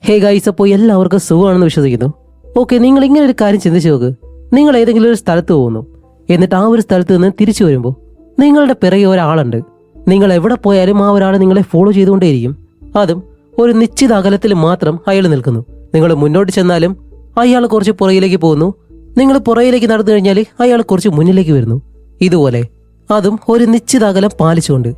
Hey guys, അപ്പോൾ എല്ലാവർക്കും സുഖമാണെന്ന് വിശ്വസിക്കുന്നു. ഓക്കെ, നിങ്ങൾ ഇങ്ങനെ ഒരു കാര്യം ചിന്തിച്ചു നോക്ക്. നിങ്ങൾ ഏതെങ്കിലും ഒരു സ്ഥലത്ത് പോകുന്നു, എന്നിട്ട് ആ ഒരു സ്ഥലത്ത് നിന്ന് തിരിച്ചു വരുമ്പോൾ നിങ്ങളുടെ പിറകെ ഒരാളുണ്ട്. നിങ്ങൾ എവിടെ പോയാലും ആ ഒരാൾ നിങ്ങളെ ഫോളോ ചെയ്തുകൊണ്ടേയിരിക്കും. അതും ഒരു നിശ്ചിത അകലത്തിൽ മാത്രം അയാൾ നിൽക്കുന്നു. നിങ്ങൾ മുന്നോട്ട് ചെന്നാലും അയാൾ കുറച്ച് പുറകിലേക്ക് പോകുന്നു, നിങ്ങൾ പുറകിലേക്ക് നടന്നു കഴിഞ്ഞാൽ അയാൾ കുറച്ച് മുന്നിലേക്ക് വരുന്നു. ഇതുപോലെ അതും ഒരു നിശ്ചിത അകലം പാലിച്ചുകൊണ്ട്.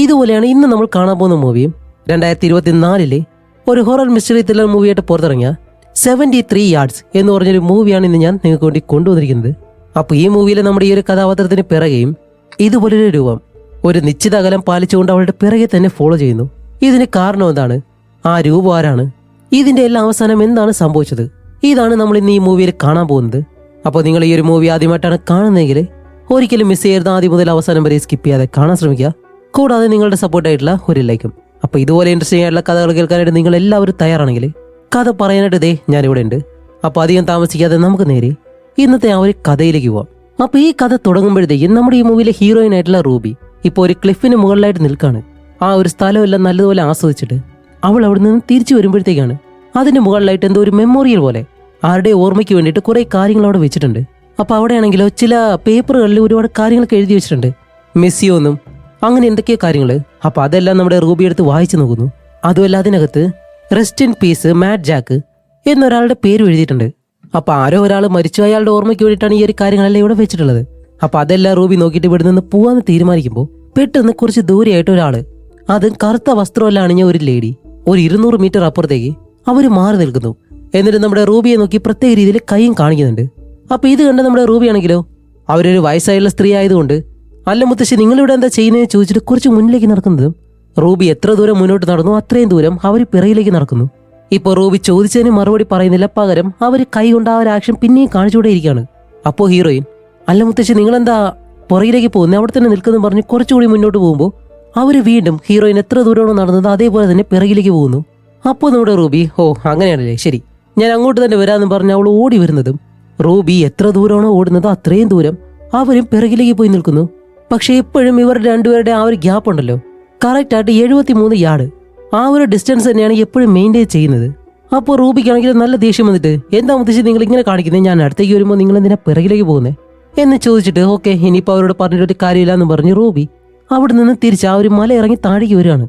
ഇതുപോലെയാണ് ഇന്ന് നമ്മൾ കാണാൻ പോകുന്ന മൂവിയും. 2024 ഒരു ഹൊറർ മിസ്റ്ററി ത്രില്ലർ മൂവിയായിട്ട് പുറത്തിറങ്ങിയ 73 യാർഡ്സ് എന്ന് പറഞ്ഞൊരു മൂവിയാണ് ഇന്ന് ഞാൻ നിങ്ങൾക്ക് വേണ്ടി കൊണ്ടുവന്നിരിക്കുന്നത്. അപ്പോൾ ഈ മൂവിയിൽ നമ്മുടെ ഈ ഒരു കഥാപാത്രത്തിന് പിറകെയും ഇതുപോലൊരു രൂപം ഒരു നിശ്ചിത അകലം പാലിച്ചുകൊണ്ട് അവളുടെ പിറകെ തന്നെ ഫോളോ ചെയ്യുന്നു. ഇതിന് കാരണം എന്താണ്? ആ രൂപം ആരാണ്? ഇതിന്റെ എല്ലാ അവസാനം എന്താണ് സംഭവിച്ചത്? ഇതാണ് നമ്മൾ ഇന്ന് ഈ മൂവിയിൽ കാണാൻ പോകുന്നത്. അപ്പോൾ നിങ്ങൾ ഈ ഒരു മൂവി ആദ്യമായിട്ടാണ് കാണുന്നതെങ്കിൽ ഒരിക്കലും മിസ് ചെയ്യരുത്. ആദ്യം മുതൽ അവസാനം വരെ സ്കിപ്പ് ചെയ്യാതെ കാണാൻ ശ്രമിക്കുക. കൂടാതെ നിങ്ങളുടെ സപ്പോർട്ടായിട്ടുള്ള ഒരു ലൈക്കും. അപ്പോൾ ഇതുപോലെ ഇൻട്രസ്റ്റിംഗ് ആയിട്ടുള്ള കഥകൾ കേൾക്കാനായിട്ട് നിങ്ങൾ എല്ലാവരും തയ്യാറാണെങ്കിൽ കഥ പറയാനായിട്ട് ഇതേ ഞാനിവിടെ ഉണ്ട്. അപ്പോൾ അധികം താമസിക്കാതെ നമുക്ക് നേരെ ഇന്നത്തെ ആ ഒരു കഥയിലേക്ക് പോവാം. അപ്പോൾ ഈ കഥ തുടങ്ങുമ്പോഴത്തേക്കും നമ്മുടെ ഈ മൂവിയിലെ ഹീറോയിൻ ആയിട്ടുള്ള റൂബി ഇപ്പോൾ ഒരു ക്ലിഫിന് മുകളിലായിട്ട് നിൽക്കാണ്. ആ ഒരു സ്ഥലമെല്ലാം നല്ലതുപോലെ ആസ്വദിച്ചിട്ട് അവൾ അവിടെ നിന്ന് തിരിച്ചു വരുമ്പോഴത്തേക്കാണ് അതിന്റെ മുകളിലായിട്ട് എന്തോ ഒരു മെമ്മോറിയൽ പോലെ ആരുടെ ഓർമ്മയ്ക്ക് വേണ്ടിയിട്ട് കുറെ കാര്യങ്ങൾ അവിടെ വെച്ചിട്ടുണ്ട്. അപ്പോൾ അവിടെയാണെങ്കിലോ ചില പേപ്പറുകളിൽ ഒരുപാട് കാര്യങ്ങളൊക്കെ എഴുതി വെച്ചിട്ടുണ്ട്. മെസ്സിയോന്നും അങ്ങനെ എന്തൊക്കെയോ കാര്യങ്ങൾ. അപ്പോൾ അതെല്ലാം നമ്മുടെ റൂബി എടുത്ത് വായിച്ചു നോക്കുന്നു. അതുമല്ല അതിനകത്ത് rest in peace Matt Jack എന്നൊരാളുടെ പേര് എഴുതിയിട്ടുണ്ട്. അപ്പോൾ ആരോ ഒരാൾ മരിച്ചു, അയാളുടെ ഓർമ്മയ്ക്ക് വേണ്ടിയിട്ടാണ് ഈ ഒരു കാര്യങ്ങളെല്ലാം ഇവിടെ വെച്ചിട്ടുള്ളത്. അപ്പോൾ അതെല്ലാം റൂബി നോക്കിയിട്ട് ഇവിടെ നിന്ന് പോവാന്ന് തീരുമാനിക്കുമ്പോൾ പെട്ടെന്ന് കുറച്ച് ദൂരെയായിട്ട് ഒരാള്, അതും കറുത്ത വസ്ത്രമെല്ലാം അണിഞ്ഞ ഒരു ലേഡി, ഒരു 200 മീറ്റർ അപ്പുറത്തേക്ക് അവർ മാറി നിൽക്കുന്നു. എന്നിട്ട് നമ്മുടെ റൂബിയെ നോക്കി പ്രത്യേക രീതിയിൽ കൈയും കാണിക്കുന്നുണ്ട്. അപ്പോൾ ഇത് കണ്ട് നമ്മുടെ റൂബി ആണെങ്കിലോ അവരൊരു വയസ്സായുള്ള സ്ത്രീ ആയതുകൊണ്ട്, അല്ല മുത്തശ്ശി നിങ്ങളിവിടെ എന്താ ചെയ്യുന്നതെന്ന് ചോദിച്ചിട്ട് കുറച്ച് മുന്നിലേക്ക് നടക്കുന്നതും റൂബി എത്ര ദൂരം മുന്നോട്ട് നടന്നു അത്രയും ദൂരം അവർ പിറയിലേക്ക് നടക്കുന്നു. ഇപ്പോൾ റൂബി ചോദിച്ചതിന് മറുപടി പറയുന്നില്ല, പകരം അവർ കൈ കൊണ്ട് ആ ഒരു ആക്ഷൻ പിന്നെയും കാണിച്ചുകൂടെ ഇരിക്കുകയാണ്. അപ്പോൾ ഹീറോയിൻ, അല്ല മുത്തശ്ശി നിങ്ങളെന്താ പുറകിലേക്ക് പോകുന്നത്, അവിടെ തന്നെ നിൽക്കുന്നു പറഞ്ഞ് കുറച്ചുകൂടി മുന്നോട്ട് പോകുമ്പോൾ അവർ വീണ്ടും ഹീറോയിൻ എത്ര ദൂരമാണോ നടന്നത് അതേപോലെ തന്നെ പിറകിലേക്ക് പോകുന്നു. അപ്പോൾ നമ്മുടെ റൂബി, ഓ അങ്ങനെയാണല്ലേ, ശരി ഞാൻ അങ്ങോട്ട് തന്നെ വരാമെന്ന് പറഞ്ഞ് അവൾ ഓടി വരുന്നതും റൂബി എത്ര ദൂരമാണോ ഓടുന്നത് അത്രയും ദൂരം അവരും പിറകിലേക്ക് പോയി നിൽക്കുന്നു. പക്ഷെ എപ്പോഴും ഇവരുടെ രണ്ടുപേരുടെ ആ ഒരു ഗ്യാപ്പ് ഉണ്ടല്ലോ, കറക്റ്റ് ആയിട്ട് 73 യാർഡ് ആ ഒരു ഡിസ്റ്റൻസ് തന്നെയാണ് എപ്പോഴും മെയിൻറ്റെയിൻ ചെയ്യുന്നത്. അപ്പോൾ റൂബിക്കാണെങ്കിൽ നല്ല ദേഷ്യം വന്നിട്ട്, എന്താ മുത്തശ്ശി നിങ്ങൾ ഇങ്ങനെ കാണിക്കുന്നത്, ഞാൻ അടുത്തേക്ക് വരുമ്പോൾ നിങ്ങൾ എന്തിനാ പിറകിലേക്ക് പോകുന്നത് എന്ന് ചോദിച്ചിട്ട്, ഓക്കെ ഇനിയിപ്പോൾ അവരോട് പറഞ്ഞിട്ടൊരു കാര്യമില്ല എന്ന് പറഞ്ഞ് റൂബി അവിടെ നിന്ന് തിരിച്ച് ആ ഒരു മല ഇറങ്ങി താഴേക്ക് വരികയാണ്.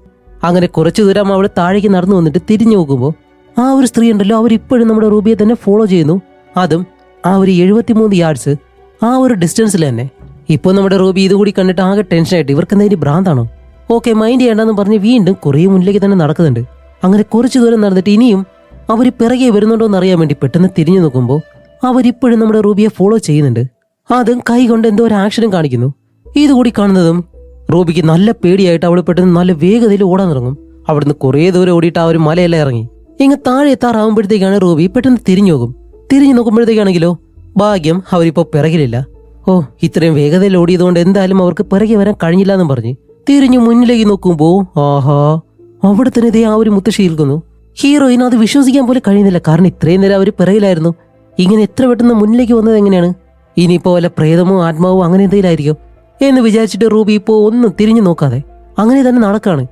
അങ്ങനെ കുറച്ചു ദൂരം അവൾ താഴേക്ക് നടന്നു വന്നിട്ട് തിരിഞ്ഞു നോക്കുമ്പോൾ ആ ഒരു സ്ത്രീ ഉണ്ടല്ലോ അവരിപ്പോഴും നമ്മുടെ റൂബിയെ തന്നെ ഫോളോ ചെയ്യുന്നു. അതും ആ ഒരു 73 യാർഡ്സ് ആ ഒരു ഡിസ്റ്റൻസിൽ തന്നെ. ഇപ്പോൾ നമ്മുടെ റൂബി ഇതുകൂടി കണ്ടിട്ട് ആകെ ടെൻഷനായിട്ട്, ഇവർക്ക് എന്തെങ്കിലും ഭ്രാന്താണോ? ഓക്കെ മൈൻഡ് ചെയ്യേണ്ടെന്ന് പറഞ്ഞ് വീണ്ടും കുറേ മുന്നിലേക്ക് തന്നെ നടക്കുന്നുണ്ട്. അങ്ങനെ കുറച്ചു ദൂരം നടന്നിട്ട് ഇനിയും അവർ പിറകെ വരുന്നുണ്ടോ എന്ന് അറിയാൻ വേണ്ടി പെട്ടെന്ന് തിരിഞ്ഞു നോക്കുമ്പോൾ അവരിപ്പോഴും നമ്മുടെ റൂബിയെ ഫോളോ ചെയ്യുന്നുണ്ട്. അതും കൈ കൊണ്ട് എന്തോ ഒരു ആക്ഷനും കാണിക്കുന്നു. ഇതുകൂടി കാണുന്നതും റൂബിക്ക് നല്ല പേടിയായിട്ട് അവൾ പെട്ടെന്ന് നല്ല വേഗതയിൽ ഓടാൻ തുടങ്ങും. അവിടുന്ന് കുറേ ദൂരം ഓടിയിട്ട് ആ ഒരു മലയെല്ലാം ഇറങ്ങി ഇങ്ങ് താഴെ എത്താറാവുമ്പോഴത്തേക്കാണ് റൂബി പെട്ടെന്ന് തിരിഞ്ഞു നോക്കും. തിരിഞ്ഞു നോക്കുമ്പോഴത്തേക്കാണെങ്കിലോ ഭാഗ്യം അവരിപ്പോൾ പിറകിലില്ല. ഓ ഇത്രയും വേഗതയിൽ ഓടിയതുകൊണ്ട് എന്തായാലും അവർക്ക് പിറകെ വരാൻ കഴിഞ്ഞില്ല എന്നും പറഞ്ഞ് തിരിഞ്ഞു മുന്നിലേക്ക് നോക്കുമ്പോ ആഹാ അവിടെ തന്നെ ഇതേ ആ ഒരു മുത്തശ്ശി നിൽക്കുന്നു. ഹീറോയിൻ അത് വിശ്വസിക്കാൻ പോലും കഴിയുന്നില്ല, കാരണം ഇത്രയും നേരം അവർ പിറകിലായിരുന്നു. ഇങ്ങനെ എത്ര പെട്ടെന്ന് മുന്നിലേക്ക് വന്നത് എങ്ങനെയാണ്? ഇനിയിപ്പോ വല്ല പ്രേതമോ ആത്മാവോ അങ്ങനെ എന്തെങ്കിലായിരിക്കും എന്ന് വിചാരിച്ചിട്ട് റൂബി ഇപ്പോൾ ഒന്നും തിരിഞ്ഞു നോക്കാതെ അങ്ങനെ തന്നെ നടക്കാണ്.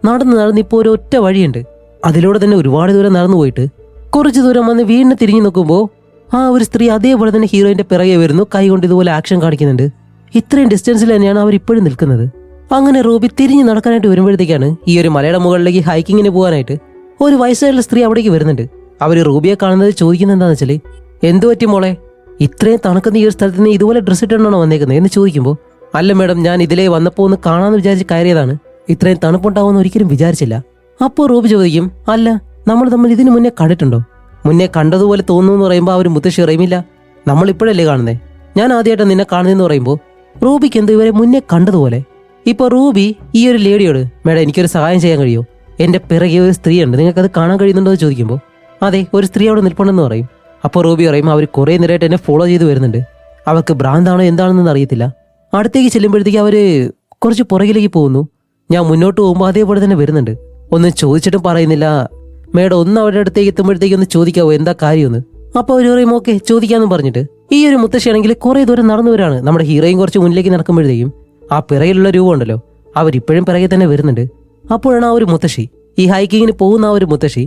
നടന്ന് ഇപ്പോൾ ഒരു ഒറ്റ വഴിയുണ്ട്, അതിലൂടെ തന്നെ ഒരുപാട് ദൂരം നടന്നു പോയിട്ട് കുറച്ചു ദൂരം വന്ന് വീണ്ടും തിരിഞ്ഞു നോക്കുമ്പോൾ ആ ഒരു സ്ത്രീ അതേപോലെ തന്നെ ഹീറോയിന്റെ പിറകെ വരുന്നു, കൈ കൊണ്ട് ഇതുപോലെ ആക്ഷൻ കാണിക്കുന്നുണ്ട്. ഇത്രയും ഡിസ്റ്റൻസിൽ തന്നെയാണ് അവർ ഇപ്പോഴും നിൽക്കുന്നത്. അങ്ങനെ റൂബി തിരിഞ്ഞ് നടക്കാനായിട്ട് വരുമ്പോഴത്തേക്കാണ് ഈ ഒരു മലയുടെ മുകളിലേക്ക് ഹൈക്കിങ്ങിന് പോകാനായിട്ട് ഒരു വയസ്സായുള്ള സ്ത്രീ അവിടേക്ക് വരുന്നുണ്ട്. അവർ റൂബിയെ കാണുന്നത് ചോദിക്കുന്നത് എന്താണെന്ന് വെച്ചാൽ, എന്തു പറ്റി മോളെ, ഇത്രയും തണുക്കുന്ന ഈ ഒരു സ്ഥലത്ത് നിന്ന് ഇതുപോലെ ഡ്രസ്സ് ഇട്ടാണോ വന്നേക്കുന്നത് എന്ന് ചോദിക്കുമ്പോൾ, അല്ല മേഡം ഞാൻ ഇതിലേ വന്നപ്പോൾ ഒന്ന് കാണാമെന്ന് വിചാരിച്ച് കയറിയതാണ്, ഇത്രയും തണുപ്പുണ്ടാവുമെന്ന് ഒരിക്കലും വിചാരിച്ചില്ല. അപ്പോൾ റൂബി ചോദിക്കും, അല്ല നമ്മൾ തമ്മിൽ ഇതിനു മുന്നേ കണ്ടിട്ടുണ്ടോ? മുന്നേ കണ്ടതുപോലെ തോന്നുന്നു എന്ന് പറയുമ്പോൾ അവർ മുത്തശ്ശി അറിയില്ല, നമ്മൾ ഇപ്പോഴല്ലേ കാണുന്നേ, ഞാൻ ആദ്യമായിട്ട് നിന്നെ കാണുന്നതെന്ന് പറയുമ്പോൾ റൂബിക്ക് എന്തോ ഇവരെ മുന്നേ കണ്ടതുപോലെ. ഇപ്പോൾ റൂബി ഈ ഒരു ലേഡിയോട്, മേഡം എനിക്കൊരു സഹായം ചെയ്യാൻ കഴിയുമോ, എൻ്റെ പിറകെ ഒരു സ്ത്രീ ഉണ്ട്, നിങ്ങൾക്കത് കാണാൻ കഴിയുന്നുണ്ടോ എന്ന് ചോദിക്കുമ്പോൾ, അതെ ഒരു സ്ത്രീ അവിടെ നിൽപ്പുണ്ടെന്ന് പറയും. അപ്പോൾ റൂബി പറയും, അവർ കുറേ നേരമായിട്ട് എന്നെ ഫോളോ ചെയ്ത് വരുന്നുണ്ട്, അവർക്ക് ഭ്രാന്താണോ എന്താണെന്ന് അറിയത്തില്ല. അടുത്തേക്ക് ചെല്ലുമ്പോഴത്തേക്ക് അവർ കുറച്ച് പുറകിലേക്ക് പോകുന്നു, ഞാൻ മുന്നോട്ട് പോകുമ്പോൾ അതേപോലെ തന്നെ വരുന്നുണ്ട്, ഒന്നും ചോദിച്ചിട്ടും പറയുന്നില്ല. മേഡം ഒന്ന് അവരുടെ അടുത്തേക്ക് എത്തുമ്പോഴത്തേക്ക് ഒന്ന് ചോദിക്കാവോ എന്താ കാര്യമെന്ന്. അപ്പോൾ അവർ പറയും ഓക്കെ ചോദിക്കാമെന്ന് പറഞ്ഞിട്ട് ഈ ഒരു മുത്തശ്ശിയാണെങ്കിൽ കുറേ ദൂരം നടന്നു വരാണ്. നമ്മുടെ ഹീറോയും കുറച്ച് മുന്നിലേക്ക് നടക്കുമ്പോഴത്തേക്കും ആ പിറകിലുള്ള രൂപം ഉണ്ടല്ലോ അവരിപ്പോഴും പിറകെ തന്നെ വരുന്നുണ്ട്. അപ്പോഴാണ് ആ ഒരു മുത്തശ്ശി, ഈ ഹൈക്കിങ്ങിന് പോകുന്ന ആ ഒരു മുത്തശ്ശി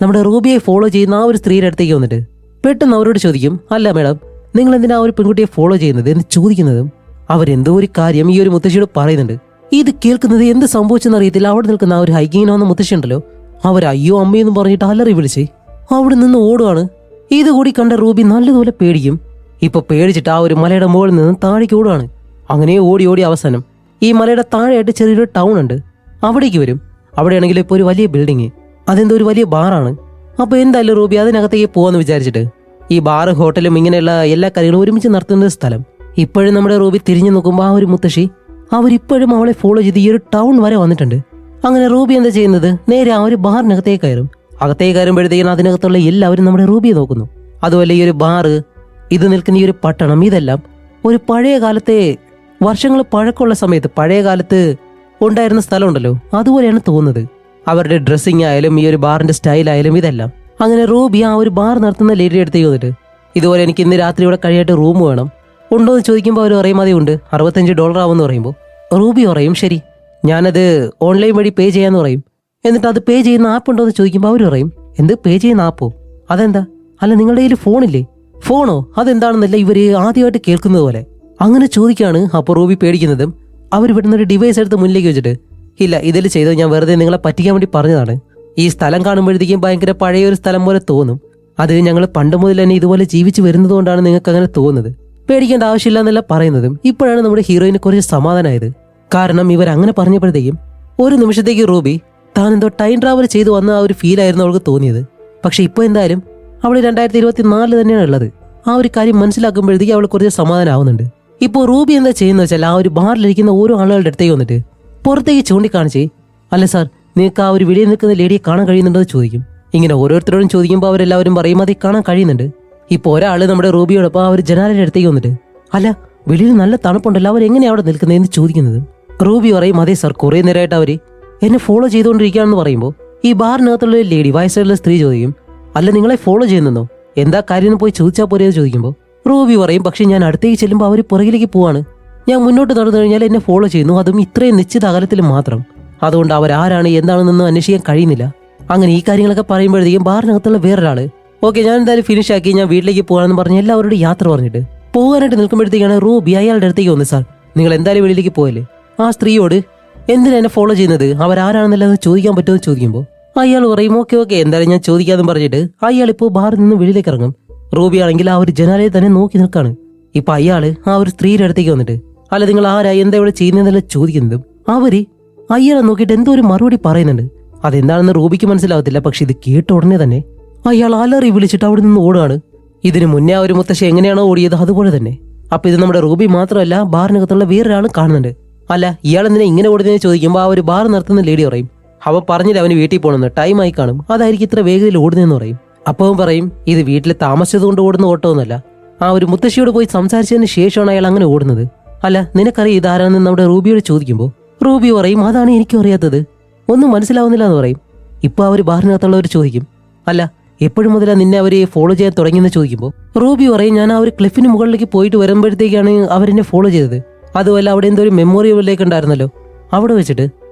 നമ്മുടെ റൂബിയെ ഫോളോ ചെയ്യുന്ന ആ ഒരു സ്ത്രീയുടെ അടുത്തേക്ക് വന്നിട്ട് പെട്ടെന്ന് അവരോട് ചോദിക്കും, അല്ല മാഡം, നിങ്ങൾ എന്തിനാ ആ ഒരു പെൺകുട്ടിയെ ഫോളോ ചെയ്യുന്നത് എന്ന് ചോദിക്കുന്നതും അവരെന്തോ ഒരു കാര്യം ഈ ഒരു മുത്തശ്ശിയോട് പറയുന്നുണ്ട്. ഇത് കേൾക്കുന്നത് എന്ത് സംഭവിച്ചെന്ന് അറിയത്തില്ല. അവിടെ നിൽക്കുന്ന ആ ഒരു ഹൈക്കീനോ എന്ന മുത്തശ്ശി ഉണ്ടല്ലോ, അവർ അയ്യോ അമ്മയെന്ന് പറഞ്ഞിട്ട് അലറി വിളിച്ച് അവിടെ നിന്ന് ഓടുകയാണ്. ഇതുകൂടി കണ്ട റൂബി നല്ലതുപോലെ പേടിക്കും. ഇപ്പൊ പേടിച്ചിട്ട് ആ ഒരു മലയുടെ മുകളിൽ നിന്ന് താഴേക്ക് ഓടുകയാണ്. അങ്ങനെ ഓടി ഓടി അവസാനം ഈ മലയുടെ താഴെയായിട്ട് ചെറിയൊരു ടൗൺ ഉണ്ട്, അവിടേക്ക് വരും. അവിടെയാണെങ്കിൽ ഇപ്പോൾ ഒരു വലിയ ബിൽഡിങ്, അതെന്തോ ഒരു വലിയ ബാറാണ്. അപ്പോൾ എന്തായാലും റൂബി അതിനകത്തേക്ക് പോകാമെന്ന് വിചാരിച്ചിട്ട് ഈ ബാറ് ഹോട്ടലും ഇങ്ങനെയുള്ള എല്ലാ കാര്യങ്ങളും ഒരുമിച്ച് നടത്തുന്ന ഒരു സ്ഥലം. ഇപ്പോഴും നമ്മുടെ റൂബി തിരിഞ്ഞു നോക്കുമ്പോൾ ആ ഒരു മുത്തശ്ശി അവരിപ്പോഴും അവളെ ഫോളോ ചെയ്ത് ഈ ഒരു ടൗൺ വരെ വന്നിട്ടുണ്ട്. അങ്ങനെ റൂബി എന്താ ചെയ്യുന്നത്, നേരെ ആ ഒരു ബാറിനകത്തേക്ക് കയറും. അകത്തേക്ക് കയറുമ്പോഴത്തേക്കും അതിനകത്തുള്ള എല്ലാവരും നമ്മുടെ റൂബിയെ നോക്കുന്നു. അതുപോലെ ഈ ഒരു ബാറ്, ഇത് നിൽക്കുന്ന ഈ ഒരു പട്ടണം, ഇതെല്ലാം ഒരു പഴയ കാലത്തെ വർഷങ്ങൾ പഴക്കമുള്ള സമയത്ത് പഴയ കാലത്ത് ഉണ്ടായിരുന്ന സ്ഥലമുണ്ടല്ലോ, അതുപോലെയാണ് തോന്നുന്നത്. അവരുടെ ഡ്രസ്സിങ് ആയാലും ഈ ഒരു ബാറിന്റെ സ്റ്റൈലായാലും ഇതെല്ലാം. അങ്ങനെ റൂബി ആ ഒരു ബാർ നടത്തുന്ന ലേഡിയുടെ അടുത്തേക്ക് വന്നിട്ട് ഇതുപോലെ എനിക്ക് ഇന്ന് രാത്രി ഇവിടെ കഴിയായിട്ട് റൂം വേണം, ഉണ്ടോ എന്ന് ചോദിക്കുമ്പോൾ അവർ പറയും മതി, ഉണ്ട്, $65 ആവുമെന്ന് പറയുമ്പോൾ റൂബി പറയും ശരി, ഞാനത് ഓൺലൈൻ വഴി പേ ചെയ്യാന്ന് പറയും. എന്നിട്ട് അത് പേ ചെയ്യുന്ന ആപ്പ് ഉണ്ടോ എന്ന് ചോദിക്കുമ്പോൾ അവർ പറയും എന്ത് പേ ചെയ്യുന്ന ആപ്പോ, അതെന്താ, അല്ല നിങ്ങളുടെ കയ്യിൽ ഫോണില്ലേ? ഫോണോ, അതെന്താണെന്നല്ല ഇവര് ആദ്യമായിട്ട് കേൾക്കുന്നത് പോലെ അങ്ങനെ ചോദിക്കാണ്. അപ്പോൾ റൂബി പേടിക്കുന്നതും അവർ ഇവിടുന്ന് ഒരു ഡിവൈസ് എടുത്ത് മുന്നിലേക്ക് വെച്ചിട്ട് ഇല്ല, ഇതിൽ ചെയ്തത് ഞാൻ വെറുതെ നിങ്ങളെ പറ്റിക്കാൻ വേണ്ടി പറഞ്ഞതാണ്. ഈ സ്ഥലം കാണുമ്പോഴത്തേക്കും ഭയങ്കര പഴയ ഒരു സ്ഥലം പോലെ തോന്നും. അത് ഞങ്ങൾ പണ്ട് മുതൽ തന്നെ ഇതുപോലെ ജീവിച്ചു വരുന്നതുകൊണ്ടാണ് നിങ്ങൾക്ക് അങ്ങനെ തോന്നുന്നത്. പേടിക്കേണ്ട ആവശ്യമില്ല എന്നല്ല പറയുന്നതും ഇപ്പോഴാണ് നമ്മുടെ ഹീറോയിന് കുറച്ച് സമാധാനമായത്. കാരണം ഇവർ അങ്ങനെ പറഞ്ഞപ്പോഴത്തേക്കും ഒരു നിമിഷത്തേക്ക് റൂബി താൻ എന്തോ ടൈം ട്രാവൽ ചെയ്തു വന്ന ആ ഒരു ഫീലായിരുന്നു അവൾക്ക് തോന്നിയത്. പക്ഷെ ഇപ്പോൾ എന്തായാലും അവൾ 2024 തന്നെയാണ് ഉള്ളത്. ആ ഒരു കാര്യം മനസ്സിലാക്കുമ്പോഴത്തേക്ക് അവൾ കുറച്ച് സമാധാനമാവുന്നുണ്ട്. ഇപ്പോൾ റൂബി എന്താ ചെയ്യുന്നത് വെച്ചാൽ ആ ഒരു ബാറിലിരിക്കുന്ന ഓരോ ആളുകളുടെ അടുത്തേക്ക് വന്നിട്ട് പുറത്തേക്ക് ചൂണ്ടിക്കാണിച്ച് അല്ല സാർ, നിങ്ങൾക്ക് ആ ഒരു വെളിയിൽ നിൽക്കുന്ന ലേഡിയെ കാണാൻ കഴിയുന്നുണ്ടോ എന്ന് ചോദിക്കും. ഇങ്ങനെ ഓരോരുത്തരോടും ചോദിക്കുമ്പോൾ അവരെല്ലാവരും പറയും അത് കാണാൻ കഴിയുന്നുണ്ട്. ഇപ്പോൾ ഒരാൾ നമ്മുടെ റൂബിയോടൊപ്പം ആ ഒരു ജനാലയുടെ അടുത്തേക്ക് വന്നിട്ട് അല്ല വെളിയിൽ നല്ല തണുപ്പുണ്ടല്ലോ, അവരെങ്ങനെയാണ് അവിടെ നിൽക്കുന്നതെന്ന് ചോദിക്കുന്നത്. റൂബി പറയും അതെ സാർ, കുറേ നേരമായിട്ട് അവർ എന്നെ ഫോളോ ചെയ്തുകൊണ്ടിരിക്കുകയാണെന്ന് പറയുമ്പോൾ ഈ ബാറിനകത്തുള്ള ഒരു ലേഡി, വയസ്സുള്ള സ്ത്രീ ചോദിക്കും അല്ല നിങ്ങളെ ഫോളോ ചെയ്യുന്നെന്നോ, എന്താ കാര്യം പോയി ചോദിച്ചാൽ പോരെയെന്ന് ചോദിക്കുമ്പോൾ റൂബി പറയും പക്ഷെ ഞാൻ അടുത്തേക്ക് ചെല്ലുമ്പോൾ അവർ പുറകിലേക്ക് പോവാണ്, ഞാൻ മുന്നോട്ട് നടന്നു കഴിഞ്ഞാൽ എന്നെ ഫോളോ ചെയ്യുന്നു, അതും ഇത്രയും നിശ്ചിത അകലത്തിൽ മാത്രം, അതുകൊണ്ട് അവരാരാണ് എന്താണെന്നൊന്നും അന്വേഷിക്കാൻ കഴിയുന്നില്ല. അങ്ങനെ ഈ കാര്യങ്ങളൊക്കെ പറയുമ്പോഴത്തേക്കും ബാറിനകത്തുള്ള വേറൊരാള് ഓക്കെ ഞാൻ എന്തായാലും ഫിനിഷ് ആക്കി ഞാൻ വീട്ടിലേക്ക് പോകാനെന്ന് പറഞ്ഞ് എല്ലാവരോടും യാത്ര പറഞ്ഞിട്ട് പോകാനായിട്ട് നിൽക്കുമ്പോഴത്തേക്കാണ് റൂബി അയാളുടെ അടുത്തേക്ക് വന്നു സാർ, നിങ്ങൾ എന്തായാലും വെളിയിലേക്ക് പോയല്ലേ, ആ സ്ത്രീയോട് എന്തിനാ എന്നെ ഫോളോ ചെയ്യുന്നത്, അവരാരാണെന്നല്ലാതെ ചോദിക്കാൻ പറ്റുമോ എന്ന് ചോദിക്കുമ്പോൾ അയാൾ പറയും ഓക്കെ ഓക്കെ എന്തായാലും ഞാൻ ചോദിക്കാമെന്ന് പറഞ്ഞിട്ട് അയാൾ ഇപ്പോൾ ബാറിൽ നിന്ന് വെളിയിലേക്ക് ഇറങ്ങും. റൂബി ആണെങ്കിൽ ആ ഒരു ജനാലയെ തന്നെ നോക്കി നിൽക്കാണ്. ഇപ്പൊ അയാള് ആ ഒരു സ്ത്രീയുടെ അടുത്തേക്ക് വന്നിട്ട് അല്ല നിങ്ങൾ ആരാ എന്താ ഇവിടെ ചെയ്യുന്നതെന്നല്ല ചോദിക്കുന്നതും അവര് അയാളെ നോക്കിയിട്ട് എന്തോ ഒരു മറുപടി പറയുന്നുണ്ട്. അതെന്താണെന്ന് റൂബിക്ക് മനസ്സിലാവത്തില്ല. പക്ഷെ ഇത് കേട്ട ഉടനെ തന്നെ അയാൾ അലറി വിളിച്ചിട്ട് അവിടെ നിന്ന് ഓടുകയാണ്. ഇതിനു മുന്നേ ആ ഒരു മുത്തശ്ശി എങ്ങനെയാണോ ഓടിയത് അതുപോലെ തന്നെ. അപ്പൊ ഇത് നമ്മുടെ റൂബി മാത്രമല്ല ബാറിനകത്തുള്ള വേറൊരാളും കാണുന്നുണ്ട്. അല്ല ഇയാൾ എന്തിനാ ഇങ്ങനെ ഓടുന്നതെന്ന് ചോദിക്കുമ്പോൾ ആ ഒരു ബാർ നിർത്തുന്ന ലേഡി പറയും അവൻ പറഞ്ഞില്ല അവന് വീട്ടിൽ പോകണമെന്ന്, ടൈം ആയി കാണും, അതായിരിക്കും ഇത്ര വേഗതയിൽ ഓടുന്നതെന്ന് പറയും. അപ്പോൾ അവൻ പറയും ഇത് വീട്ടിൽ താമസിച്ചത് കൊണ്ട് ഓടുന്ന ഓട്ടമൊന്നുമല്ല, ആ ഒരു മുത്തശ്ശിയോട് പോയി സംസാരിച്ചതിന് ശേഷമാണ് അയാൾ അങ്ങനെ ഓടുന്നത്. അല്ല നിനക്കറിയാം ഇതാരാണെന്ന് നമ്മുടെ റൂബിയോട് ചോദിക്കുമ്പോൾ റൂബി പറയും അതാണ് എനിക്കും അറിയാത്തത്, ഒന്നും മനസ്സിലാവുന്നില്ല എന്ന് പറയും. ഇപ്പൊ അവർ ബാറിനകത്തുള്ളവർ ചോദിക്കും അല്ല എപ്പോഴും മുതലാ നിന്നെ അവര് ഫോളോ ചെയ്യാൻ തുടങ്ങിയെന്ന് ചോദിക്കുമ്പോൾ റൂബി പറയും ഞാൻ ആ ഒരു ക്ലിഫിന് മുകളിലേക്ക് പോയിട്ട് വരുമ്പോഴത്തേക്കാണ് അവരെന്നെ ഫോളോ ചെയ്തത്, അതുമല്ല അവിടെ എന്തോ ഒരു മെമ്മോറിയലിലേക്ക് ഉണ്ടായിരുന്നല്ലോ അവിടെ വെച്ചിട്ട്.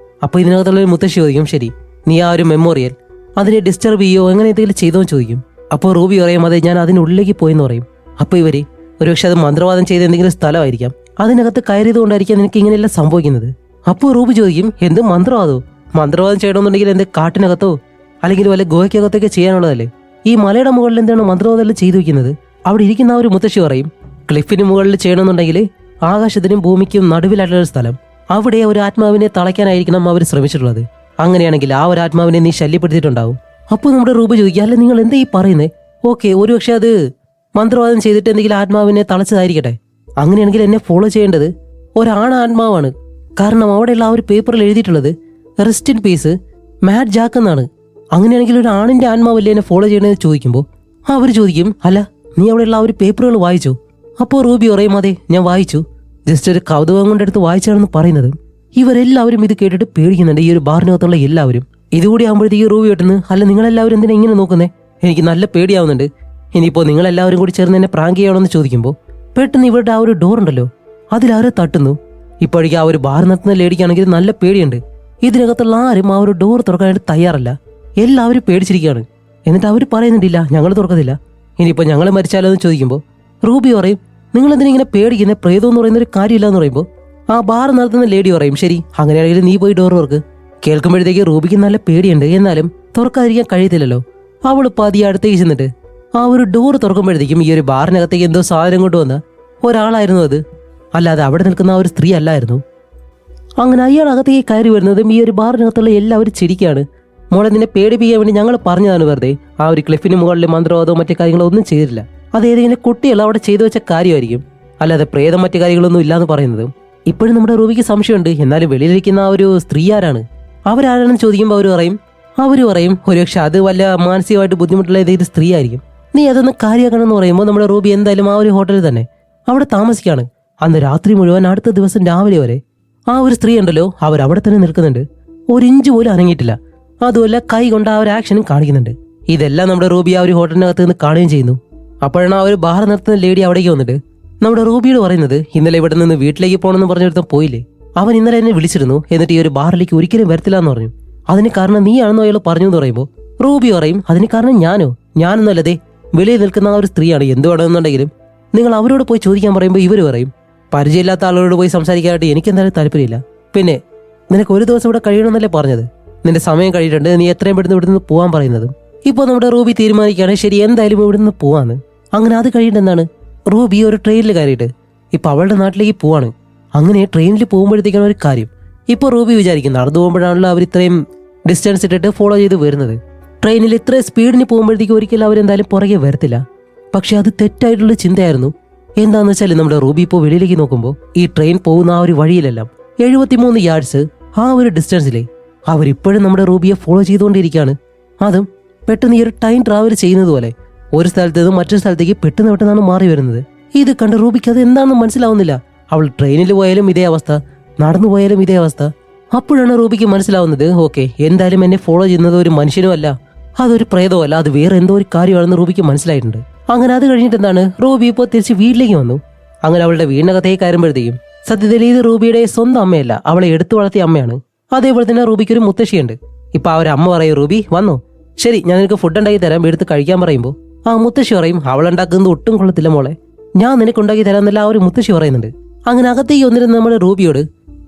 അപ്പൊ ഇതിനകത്തുള്ള ഒരു മുത്തശ്ശി ചോദിക്കും ശരി നീ ആ ഒരു മെമ്മോറിയൽ അതിനെ ഡിസ്റ്റർബ് ചെയ്യോ എങ്ങനെ എന്തെങ്കിലും ചെയ്തോ ചോദിക്കും. അപ്പോൾ റൂബി പറയും അതെ ഞാൻ അതിനുള്ളിലേക്ക് പോയെന്ന് പറയും. അപ്പൊ ഇവര് ഒരുപക്ഷെ അത് മന്ത്രവാദം ചെയ്ത എന്തെങ്കിലും സ്ഥലമായിരിക്കാം, അതിനകത്ത് കയറിയത് കൊണ്ടായിരിക്കാം നിനക്ക് ഇങ്ങനെയെല്ലാം സംഭവിക്കുന്നത്. അപ്പോൾ റൂബി ചോദിക്കും എന്ത് മന്ത്രവാദോ, മന്ത്രവാദം ചെയ്യണമെന്നുണ്ടെങ്കിൽ എന്ത് കാട്ടിനകത്തോ അല്ലെങ്കിൽ വല്ല ഗോവയ്ക്കകത്തൊക്കെ ചെയ്യാനുള്ളതല്ലേ, ഈ മലയുടെ മുകളിൽ എന്താണ് മന്ത്രവാദം ചെയ്തു വെക്കുന്നത്. അവിടെ ഇരിക്കുന്ന ആ ഒരു മുത്തശ്ശി പറയും ക്ലിഫിന് മുകളിൽ ചെയ്യണമെന്നുണ്ടെങ്കിൽ ആകാശത്തിനും ഭൂമിക്കും നടുവിലായിട്ടുള്ള സ്ഥലം, അവിടെ ഒരു ആത്മാവിനെ തളയ്ക്കാനായിരിക്കണം അവർ ശ്രമിച്ചിട്ടുള്ളത്, അങ്ങനെയാണെങ്കിൽ ആ ഒരു ആത്മാവിനെ നീ ശല്യപ്പെടുത്തിയിട്ടുണ്ടാവും. അപ്പോൾ നമ്മുടെ റൂബി ചോദിക്കുക അല്ല നിങ്ങൾ എന്താ ഈ പറയുന്നത്, ഓക്കെ ഒരുപക്ഷെ അത് മന്ത്രവാദം ചെയ്തിട്ട് എന്തെങ്കിലും ആത്മാവിനെ തളച്ചതായിരിക്കട്ടെ, അങ്ങനെയാണെങ്കിൽ എന്നെ ഫോളോ ചെയ്യേണ്ടത് ഒരാണാത്മാവാണ്, കാരണം അവിടെയുള്ള ആ ഒരു പേപ്പറിൽ എഴുതിയിട്ടുള്ളത് rest in peace Matt Jack എന്നാണ്, അങ്ങനെയാണെങ്കിൽ ഒരു ആണിന്റെ ആത്മാവല്ലേ എന്നെ ഫോളോ ചെയ്യണമെന്ന് ചോദിക്കുമ്പോൾ അവർ ചോദിക്കും അല്ല നീ അവിടെയുള്ള ആ ഒരു പേപ്പറുകൾ വായിച്ചോ. അപ്പോൾ റൂബി പറയും അതെ ഞാൻ വായിച്ചു, ജസ്റ്റ് ഒരു കൗതുകം കൊണ്ടെടുത്ത് വായിച്ചാണെന്ന് പറയുന്നത്. ഇവരെല്ലാവരും ഇത് കേട്ടിട്ട് പേടിക്കുന്നുണ്ട്, ഈ ഒരു ബാറിനകത്തുള്ള എല്ലാവരും. ഇതുകൂടി ആകുമ്പോഴത്തേക്ക് റൂബി കേട്ടുന്നു അല്ല നിങ്ങളെല്ലാവരും എന്തിനാ ഇങ്ങനെ നോക്കുന്നേ, എനിക്ക് നല്ല പേടിയാവുന്നുണ്ട്, ഇനിയിപ്പോൾ നിങ്ങളെല്ലാവരും കൂടി ചേർന്ന് എന്നെ പ്രാങ്ക് ചെയ്യണമെന്ന് ചോദിക്കുമ്പോൾ പെട്ടെന്ന് ഇവരുടെ ആ ഒരു ഡോർ ഉണ്ടല്ലോ അതിലാരും തട്ടുന്നു. ഇപ്പോഴേക്കും ആ ഒരു ബാർ നടത്തുന്ന ലേഡിക്കാണെങ്കിൽ നല്ല പേടിയുണ്ട്, ഇതിനകത്തുള്ള ആരും ആ ഒരു ഡോർ തുറക്കാനായിട്ട് തയ്യാറല്ല, എല്ലാവരും പേടിച്ചിരിക്കുകയാണ്. എന്നിട്ട് അവർ പറയുന്നുണ്ടില്ല, ഞങ്ങൾ തുറക്കത്തില്ല. ഇനിയിപ്പോൾ ഞങ്ങൾ മരിച്ചാലോ എന്ന് ചോദിക്കുമ്പോൾ റൂബി പറയും, നിങ്ങൾ എന്തിനിങ്ങനെ പേടിക്കുന്നത്, പ്രേതം എന്ന് പറയുന്ന ഒരു കാര്യമില്ല എന്ന് പറയുമ്പോൾ ആ ബാർ നടത്തുന്ന ലേഡി പറയും, ശരി അങ്ങനെയാണെങ്കിൽ നീ പോയി ഡോർ തുറക്ക്. കേൾക്കുമ്പോഴത്തേക്ക് റൂബിക്ക് നല്ല പേടിയുണ്ട്, എന്നാലും തുറക്കാതിരിക്കാൻ കഴിയത്തില്ലല്ലോ. അവൾ പതിയെ അടുത്തേക്ക് ചെന്നിട്ട് ആ ഒരു ഡോർ തുറക്കുമ്പോഴത്തേക്കും ഈ ഒരു ബാറിനകത്തേക്ക് എന്തോ സാധനം കൊണ്ടുവന്ന ഒരാളായിരുന്നു അത്, അല്ലാതെ അവിടെ നിൽക്കുന്ന ആ ഒരു സ്ത്രീ അല്ലായിരുന്നു. അങ്ങനെ അയാൾ അകത്തേക്ക് കയറി വരുന്നതും ഈ ഒരു ബാറിനകത്തുള്ള എല്ലാവരും ചിരിക്കുകയാണ്. മോളെ, നിന്നെ പേടിപ്പിക്കാൻ വേണ്ടി ഞങ്ങൾ പറഞ്ഞതാണ് വെറുതെ. ആ ഒരു ക്ലിഫിന് മുകളിൽ മന്ത്രവാദമോ മറ്റു കാര്യങ്ങളോ ഒന്നും ചെയ്തിട്ടില്ല. അത് ഏതെങ്കിലും കുട്ടികൾ അവിടെ ചെയ്തു വെച്ച കാര്യമായിരിക്കും, അല്ലാതെ പ്രേതം മറ്റു കാര്യങ്ങളൊന്നും ഇല്ലാന്ന് പറയുന്നത്. ഇപ്പോഴും നമ്മുടെ റൂബിക്ക് സംശയമുണ്ട്, എന്നാലും വെളിയിലിരിക്കുന്ന ആ ഒരു സ്ത്രീ ആരാണ്, അവരാരാണെന്ന് ചോദിക്കുമ്പോൾ അവര് പറയും ഒരുപക്ഷെ അത് വല്ല മാനസികമായിട്ട് ബുദ്ധിമുട്ടുള്ള ഏതെങ്കിലും സ്ത്രീ ആയിരിക്കും. നീ അതൊന്ന് കാര്യമാക്കണമെന്ന് പറയുമ്പോൾ നമ്മുടെ റൂബി എന്തായാലും ആ ഒരു ഹോട്ടലിൽ തന്നെ അവിടെ താമസിക്കുകയാണ്. അന്ന് രാത്രി മുഴുവൻ അടുത്ത ദിവസം രാവിലെ വരെ ആ ഒരു സ്ത്രീ ഉണ്ടല്ലോ, അവരവിടെ തന്നെ നിൽക്കുന്നുണ്ട്, ഒരു ഇഞ്ച് പോലും അനങ്ങിയിട്ടില്ല. അതുമല്ല കൈ കൊണ്ട് ആ ഒരു ആക്ഷനും കാണിക്കുന്നുണ്ട്. ഇതെല്ലാം നമ്മുടെ റൂബി ആ ഒരു ഹോട്ടലിനകത്ത് നിന്ന് കാണുകയും ചെയ്യുന്നു. അപ്പോഴാണ് ആ ഒരു ബാർ നിർത്തുന്ന ലേഡി അവിടേക്ക് വന്നിട്ട് നമ്മുടെ റൂബിയോട് പറയുന്നത്, ഇന്നലെ ഇവിടെ നിന്ന് വീട്ടിലേക്ക് പോകണമെന്ന് പറഞ്ഞെടുത്ത പോയില്ലേ, അവൻ ഇന്നലെ എന്നെ വിളിച്ചിരുന്നു, എന്നിട്ട് ഈ ഒരു ബാറിലേക്ക് ഒരിക്കലും വരത്തില്ല എന്ന് പറഞ്ഞു. അതിന് കാരണം നീയാണെന്നോ അയാൾ പറഞ്ഞു എന്ന് പറയുമ്പോൾ റൂബി പറയും, അതിന് കാരണം ഞാനൊന്നുമല്ലതേ വെളിയിൽ നിൽക്കുന്ന ആ ഒരു സ്ത്രീയാണ്. എന്ത് വേണമെന്നുണ്ടെങ്കിലും നിങ്ങൾ അവരോട് പോയി ചോദിക്കാൻ പറയുമ്പോൾ ഇവർ പറയും, പരിചയമില്ലാത്ത ആളോട് പോയി സംസാരിക്കാനായിട്ട് എനിക്ക് എന്തായാലും താല്പര്യമില്ല. പിന്നെ നിനക്ക് ഒരു ദിവസം ഇവിടെ കഴിയണമെന്നല്ലേ പറഞ്ഞത്, നിന്റെ സമയം കഴിഞ്ഞിട്ടുണ്ട്, നീ എത്രയും പെട്ടെന്ന് ഇവിടെ നിന്ന് പോകാൻ പറയുന്നതും. ഇപ്പോൾ നമ്മുടെ റൂബി തീരുമാനിക്കുകയാണ്, ശരി എന്തായാലും ഇവിടെ നിന്ന് പോവാന്ന്. അങ്ങനെ അത് കഴിഞ്ഞിട്ട് എന്താണ്, റൂബി ഒരു ട്രെയിനിൽ കയറിയിട്ട് ഇപ്പൊ അവളുടെ നാട്ടിലേക്ക് പോവാണ്. അങ്ങനെ ട്രെയിനിൽ പോകുമ്പോഴത്തേക്കാണ് ഒരു കാര്യം, ഇപ്പോൾ റൂബി വിചാരിക്കും നടന്നു പോകുമ്പോഴാണല്ലോ അവർ ഇത്രയും ഡിസ്റ്റൻസ് ഇട്ടിട്ട് ഫോളോ ചെയ്ത് വരുന്നത്. ട്രെയിനിൽ ഇത്രയും സ്പീഡിന് പോകുമ്പോഴത്തേക്ക് ഒരിക്കലും അവരെന്തായാലും പുറകെ വരത്തില്ല. പക്ഷെ അത് തെറ്റായിട്ടുള്ള ചിന്തയായിരുന്നു. എന്താണെന്ന് വെച്ചാൽ നമ്മുടെ റൂബി ഇപ്പോൾ വെളിയിലേക്ക് നോക്കുമ്പോൾ ഈ ട്രെയിൻ പോകുന്ന ആ ഒരു വഴിയിലെല്ലാം 73 യാർഡ്സ് ആ ഒരു ഡിസ്റ്റൻസിലെ അവരിപ്പോഴും നമ്മുടെ റൂബിയെ ഫോളോ ചെയ്തുകൊണ്ടിരിക്കുകയാണ്. അതും പെട്ടെന്ന് ഈ ഒരു ടൈം ട്രാവൽ ചെയ്യുന്നത് പോലെ ഒരു സ്ഥലത്ത് നിന്ന് മറ്റൊരു സ്ഥലത്തേക്ക് പെട്ടെന്ന് മാറി വരുന്നത്. ഇത് കണ്ട് റൂബിക്ക് അത് എന്താണെന്ന് മനസ്സിലാവുന്നില്ല. അവൾ ട്രെയിനിൽ പോയാലും ഇതേ അവസ്ഥ, നടന്നു പോയാലും ഇതേ അവസ്ഥ. അപ്പോഴാണ് റൂബിക്ക് മനസ്സിലാവുന്നത്, ഓക്കെ എന്തായാലും എന്നെ ഫോളോ ചെയ്യുന്നത് ഒരു മനുഷ്യനും അല്ല, അതൊരു പ്രേതവും അല്ല, അത് വേറെ എന്തോ ഒരു കാര്യമാണെന്ന് റൂബിക്ക് മനസ്സിലായിട്ടുണ്ട്. അങ്ങനെ അത് കഴിഞ്ഞിട്ട് എന്താണ്, റൂബി ഇപ്പോൾ തിരിച്ച് വീട്ടിലേക്ക് വന്നു. അങ്ങനെ അവളുടെ വീടിനകത്തേക്ക് കയറുമ്പോഴത്തേക്കും സത്യത്തിൽ ഇത് റൂബിയുടെ സ്വന്തം അമ്മയല്ല, അവളെ എടുത്തു വളർത്തിയ അമ്മയാണ്. അതേപോലെ തന്നെ റൂബിക്ക് ഒരു മുത്തശ്ശിയുണ്ട്. ഇപ്പൊ ആ ഒരു അമ്മ പറയും, റൂബി വന്നോ, ശരി ഞാൻ നിനക്ക് ഫുഡ് ഉണ്ടാക്കി തരാം, എടുത്ത് കഴിക്കാൻ പറയുമ്പോൾ ആ മുത്തശ്ശി പറയും, അവളുണ്ടാക്കുന്നത് ഒട്ടും കൊള്ളത്തില്ല മോളെ, ഞാൻ നിനക്ക് ഉണ്ടാക്കി തരാമെന്നല്ല ആ ഒരു മുത്തശ്ശി പറയുന്നുണ്ട്. അങ്ങനെ അകത്തേക്ക് വന്നിരുന്ന നമ്മുടെ റൂബിയോട്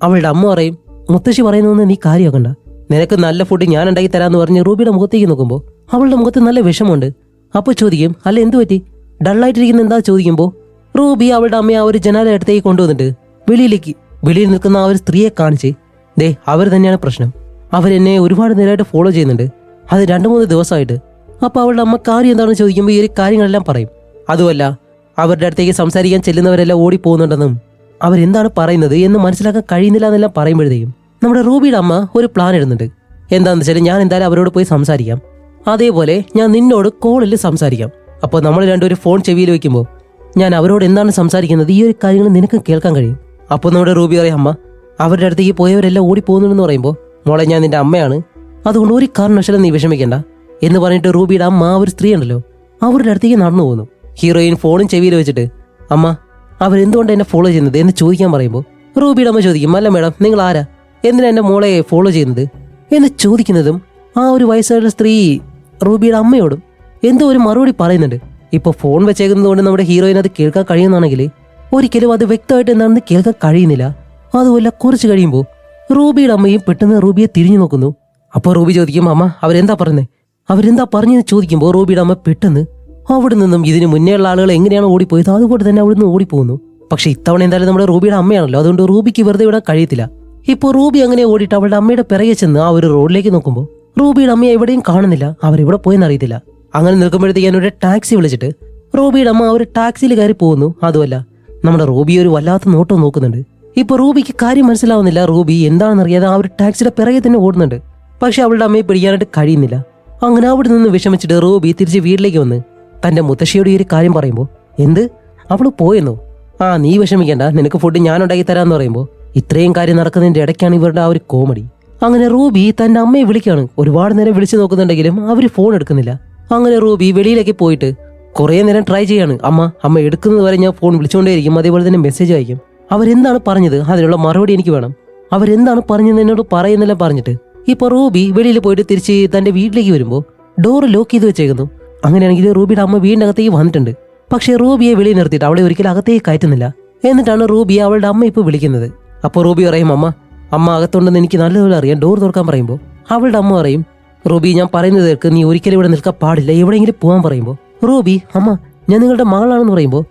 അവളുടെ അമ്മ പറയും, മുത്തശ്ശി പറയുന്നതൊന്നും നീ കാര്യമാക്കണ്ട, നിനക്ക് നല്ല ഫുഡ് ഞാൻ ഉണ്ടാക്കി തരാമെന്ന് പറഞ്ഞ് റൂബിയുടെ മുഖത്തേക്ക് നോക്കുമ്പോൾ അവളുടെ മുഖത്ത് നല്ല വിഷമമുണ്ട്. അപ്പോൾ ചോദിക്കും, അല്ല എന്തു പറ്റി, ഡള്ളായിട്ടിരിക്കുന്ന എന്താ ചോദിക്കുമ്പോൾ റൂബി അവളുടെ അമ്മയെ ആ ഒരു ജനാല അടുത്തേക്ക് കൊണ്ടുവന്നിട്ട് വെളിയിൽ നിൽക്കുന്ന ആ ഒരു സ്ത്രീയെ കാണിച്ച്, ദേ അവർ തന്നെയാണ് പ്രശ്നം, അവരെന്നെ ഒരുപാട് നേരമായിട്ട് ഫോളോ ചെയ്യുന്നുണ്ട്, അത് 2-3 ദിവസമായിട്ട്. അപ്പോൾ അവളുടെ അമ്മ കാര്യം എന്താണെന്ന് ചോദിക്കുമ്പോൾ ഈ ഒരു കാര്യങ്ങളെല്ലാം പറയും. അതുമല്ല അവരുടെ അടുത്തേക്ക് സംസാരിക്കാൻ ചെല്ലുന്നവരെല്ലാം ഓടിപ്പോകുന്നുണ്ടെന്നും അവരെന്താണ് പറയുന്നത് എന്ന് മനസ്സിലാക്കാൻ കഴിയുന്നില്ല എന്നെല്ലാം പറയുമ്പോഴത്തേക്കും നമ്മുടെ റൂബിയുടെ അമ്മ ഒരു പ്ലാൻ ഇടുന്നുണ്ട്. എന്താണെന്ന് വെച്ചാൽ ഞാൻ എന്തായാലും അവരോട് പോയി സംസാരിക്കാം, അതേപോലെ ഞാൻ നിന്നോട് കോളിൽ സംസാരിക്കാം. അപ്പോൾ നമ്മൾ രണ്ടുപേരും ഫോൺ ചെവിയിൽ വെക്കുമ്പോൾ ഞാൻ അവരോട് എന്താണ് സംസാരിക്കുന്നത് ഈ ഒരു കാര്യങ്ങൾ നിനക്ക് കേൾക്കാൻ കഴിയും. അപ്പോൾ നമ്മുടെ റൂബി പറയും, അമ്മ അവരുടെ അടുത്തേക്ക് പോയവരെല്ലാം ഓടിപ്പോകുന്നുണ്ടെന്ന് പറയുമ്പോൾ, മോളെ ഞാൻ നിന്റെ അമ്മയാണ്, അതുകൊണ്ട് ഒരു കാരണവശാലും നീ വിഷമിക്കണ്ട എന്ന് പറഞ്ഞിട്ട് റൂബിയുടെ അമ്മ ആ ഒരു സ്ത്രീ ഉണ്ടല്ലോ അവരുടെ അടുത്തേക്ക് നടന്നു പോകുന്നു. ഹീറോയിൻ ഫോണും ചെവിയിൽ വെച്ചിട്ട്, അമ്മ അവരെന്തുകൊണ്ട് എന്നെ ഫോളോ ചെയ്യുന്നത് എന്ന് ചോദിക്കാൻ പറയുമ്പോൾ റൂബിയുടെ അമ്മ ചോദിക്കും, അല്ല മേഡം നിങ്ങൾ ആരാ, എന്തിനാ എൻ്റെ മോളെ ഫോളോ ചെയ്യുന്നത് എന്ന് ചോദിക്കുന്നതും ആ ഒരു വയസ്സായ സ്ത്രീ റൂബിയുടെ അമ്മയോടും എന്തോ ഒരു മറുപടി പറയുന്നുണ്ട്. ഇപ്പോൾ ഫോൺ വെച്ചേക്കുന്നത് കൊണ്ട് നമ്മുടെ ഹീറോയിൻ അത് കേൾക്കാൻ കഴിയുന്നതാണെങ്കിൽ ഒരിക്കലും അത് വ്യക്തമായിട്ട് എന്താണെന്ന് കേൾക്കാൻ കഴിയുന്നില്ല. അതുമല്ല കുറച്ച് കഴിയുമ്പോൾ റൂബിയുടെ അമ്മയും പെട്ടെന്ന് റൂബിയെ തിരിഞ്ഞു നോക്കുന്നു. അപ്പോൾ റൂബി ചോദിക്കും, അമ്മ അവരെന്താ പറഞ്ഞെന്ന് ചോദിക്കുമ്പോൾ റൂബിയുടെ അമ്മ പെട്ടെന്ന് അവിടെ നിന്നും ഇതിന് മുന്നേയുള്ള ആളുകൾ എങ്ങനെയാണ് ഓടിപ്പോയത് അതുപോലെ തന്നെ അവിടെ നിന്ന് ഓടിപ്പോകുന്നു. പക്ഷെ ഇത്തവണ എന്തായാലും നമ്മുടെ റൂബിയുടെ അമ്മയാണല്ലോ, അതുകൊണ്ട് റൂബിക്ക് വെറുതെ വിടാൻ കഴിയത്തില്ല. ഇപ്പോൾ റൂബി അങ്ങനെ ഓടിയിട്ട് അവളുടെ അമ്മയുടെ പിറകെ ചെന്ന് ആ ഒരു റോഡിലേക്ക് നോക്കുമ്പോൾ റൂബിയുടെ അമ്മയെ എവിടെയും കാണുന്നില്ല, അവരെവിടെ പോയെന്ന് അറിയത്തില്ല. അങ്ങനെ നിൽക്കുമ്പോഴത്തേക്ക് എന്നൊരു ടാക്സി വിളിച്ചിട്ട് റൂബിയുടെ അമ്മ ആ ഒരു ടാക്സിയിൽ കയറി പോകുന്നു. അതുമല്ല നമ്മുടെ റൂബി ഒരു വല്ലാത്ത നോട്ടം നോക്കുന്നുണ്ട്. ഇപ്പോൾ റൂബിക്ക് കാര്യം മനസ്സിലാവുന്നില്ല, റൂബി എന്താണെന്നറിയാതെ ആ ഒരു ടാക്സിയുടെ പിറകെ തന്നെ ഓടുന്നുണ്ട്. പക്ഷെ അവളുടെ അമ്മയെ പിടിക്കാനായിട്ട് കഴിയുന്നില്ല. അങ്ങനെ അവിടെ നിന്ന് വിഷമിച്ചിട്ട് റൂബി തിരിച്ച് വീട്ടിലേക്ക് വന്ന് തന്റെ മുത്തശ്ശിയോട് ഈ ഒരു കാര്യം പറയുമ്പോൾ, എന്ത് അവള് പോയെന്നോ, ആ നീ വിഷമിക്കേണ്ട, നിനക്ക് ഫുഡ് ഞാൻ ഉണ്ടാക്കി തരാമെന്ന് പറയുമ്പോൾ ഇത്രയും കാര്യം നടക്കുന്നതിന്റെ ഇടയ്ക്കാണ് ഇവരുടെ ആ ഒരു കോമഡി. അങ്ങനെ റൂബി തന്റെ അമ്മയെ വിളിക്കാണ്. ഒരുപാട് നേരം വിളിച്ചു നോക്കുന്നുണ്ടെങ്കിലും അവർ ഫോൺ എടുക്കുന്നില്ല. അങ്ങനെ റൂബി വെളിയിലേക്ക് പോയിട്ട് കുറേ നേരം ട്രൈ ചെയ്യാണ്. അമ്മ എടുക്കുന്നത് വരെ ഞാൻ ഫോൺ വിളിച്ചുകൊണ്ടേയിരിക്കും, അതേപോലെ തന്നെ മെസ്സേജ് അയക്കും. അവരെന്താണ് പറഞ്ഞത് അതിനുള്ള മറുപടി എനിക്ക് വേണം, അവരെന്താണ് പറഞ്ഞത് എന്നോട് പറയുന്നില്ല പറഞ്ഞിട്ട് ഇപ്പോൾ റൂബി വെളിയിൽ പോയിട്ട് തിരിച്ച് തന്റെ വീട്ടിലേക്ക് വരുമ്പോൾ ഡോറ് ലോക്ക് ചെയ്ത് വെച്ചേക്കുന്നു. അങ്ങനെയാണെങ്കിൽ റൂബിയുടെ അമ്മ വീടിനകത്തേക്ക് വന്നിട്ടുണ്ട്. പക്ഷേ റൂബിയെ വെളിയിൽ നിർത്തിയിട്ട് അവളെ ഒരിക്കലും അകത്തേക്ക് കയറ്റുന്നില്ല. എന്നിട്ടാണ് റൂബിയെ അവളുടെ അമ്മ ഇപ്പോൾ വിളിക്കുന്നത്. അപ്പോൾ റൂബി പറയും, അമ്മ അകത്തുണ്ടെന്ന് എനിക്ക് നല്ലതുപോലെ അറിയാം, ഡോർ തുറക്കാൻ പറയുമ്പോൾ അവളുടെ അമ്മ പറയും, റൂബി ഞാൻ പറയുന്നത് കേൾക്ക്, നീ ഒരിക്കലും ഇവിടെ നിൽക്കാൻ പാടില്ല, എവിടെയെങ്കിലും പോകാൻ പറയുമ്പോൾ റൂബി, ഞാൻ നിങ്ങളുടെ മകളാണെന്ന് പറയുമ്പോൾ,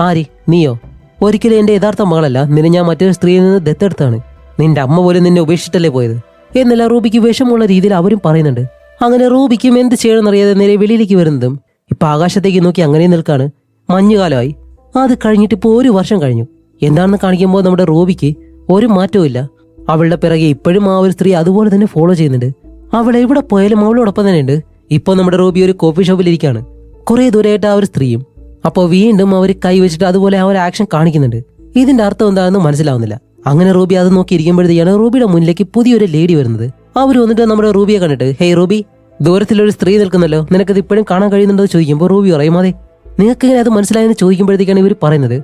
ആരി നീയോ? ഒരിക്കലും എൻ്റെ യഥാർത്ഥ മകളല്ല, നിന്നെ ഞാൻ മറ്റൊരു സ്ത്രീയിൽ നിന്ന് ദത്തെടുത്താണ്. നിന്റെ അമ്മ പോലും നിന്നെ ഉപേക്ഷിച്ചിട്ടല്ലേ പോയത് എന്നല്ല റൂബിക്ക് വിഷമുള്ള രീതിയിൽ അവരും പറയുന്നുണ്ട്. അങ്ങനെ റൂബിക്കും എന്ത് ചെയ്യണമെന്നറിയാതെ നേരെ വെളിയിലേക്ക് വരുന്നതും ഇപ്പൊ ആകാശത്തേക്ക് നോക്കി അങ്ങനെ നിൽക്കാണ്. മഞ്ഞുകാലമായി. അത് കഴിഞ്ഞിട്ട് ഇപ്പോൾ 1 വർഷം കഴിഞ്ഞു. എന്താണെന്ന് കാണിക്കുമ്പോൾ നമ്മുടെ റൂബിക്ക് ഒരു മാറ്റവും ഇല്ല. അവളുടെ പിറകെ ഇപ്പോഴും ആ ഒരു സ്ത്രീ അതുപോലെ തന്നെ ഫോളോ ചെയ്യുന്നുണ്ട്. അവൾ എവിടെ പോയാലും അവളോടൊപ്പം തന്നെ ഉണ്ട്. ഇപ്പൊ നമ്മുടെ റൂബി ഒരു കോഫി ഷോപ്പിലിരിക്കുകയാണ്. കുറെ ദൂരമായിട്ട് ആ ഒരു സ്ത്രീയും. അപ്പോൾ വീണ്ടും അവർ കൈവച്ചിട്ട് അതുപോലെ ആ ഒരു ആക്ഷൻ കാണിക്കുന്നുണ്ട്. ഇതിന്റെ അർത്ഥം എന്താണെന്ന് മനസ്സിലാവുന്നില്ല. അങ്ങനെ റൂബി അത് നോക്കിയിരിക്കുമ്പോഴത്തേക്കാണ് റൂബിയുടെ മുന്നിലേക്ക് പുതിയൊരു ലേഡി വരുന്നത്. അവർ വന്നിട്ട് നമ്മുടെ റൂബിയെ കണ്ടിട്ട്, ഹേയ് റൂബി, ദൂരത്തിലൊരു സ്ത്രീ നിൽക്കുന്നല്ലോ, നിനക്കത് ഇപ്പോഴും കാണാൻ കഴിയുന്നുണ്ടോ ചോദിക്കുമ്പോൾ റൂബി പറയും, അതെ. നിങ്ങൾക്ക് ഇങ്ങനെ അത് മനസ്സിലായെന്ന് ചോദിക്കുമ്പോഴത്തേക്കാണ് ഇവർ പറയുന്നത്,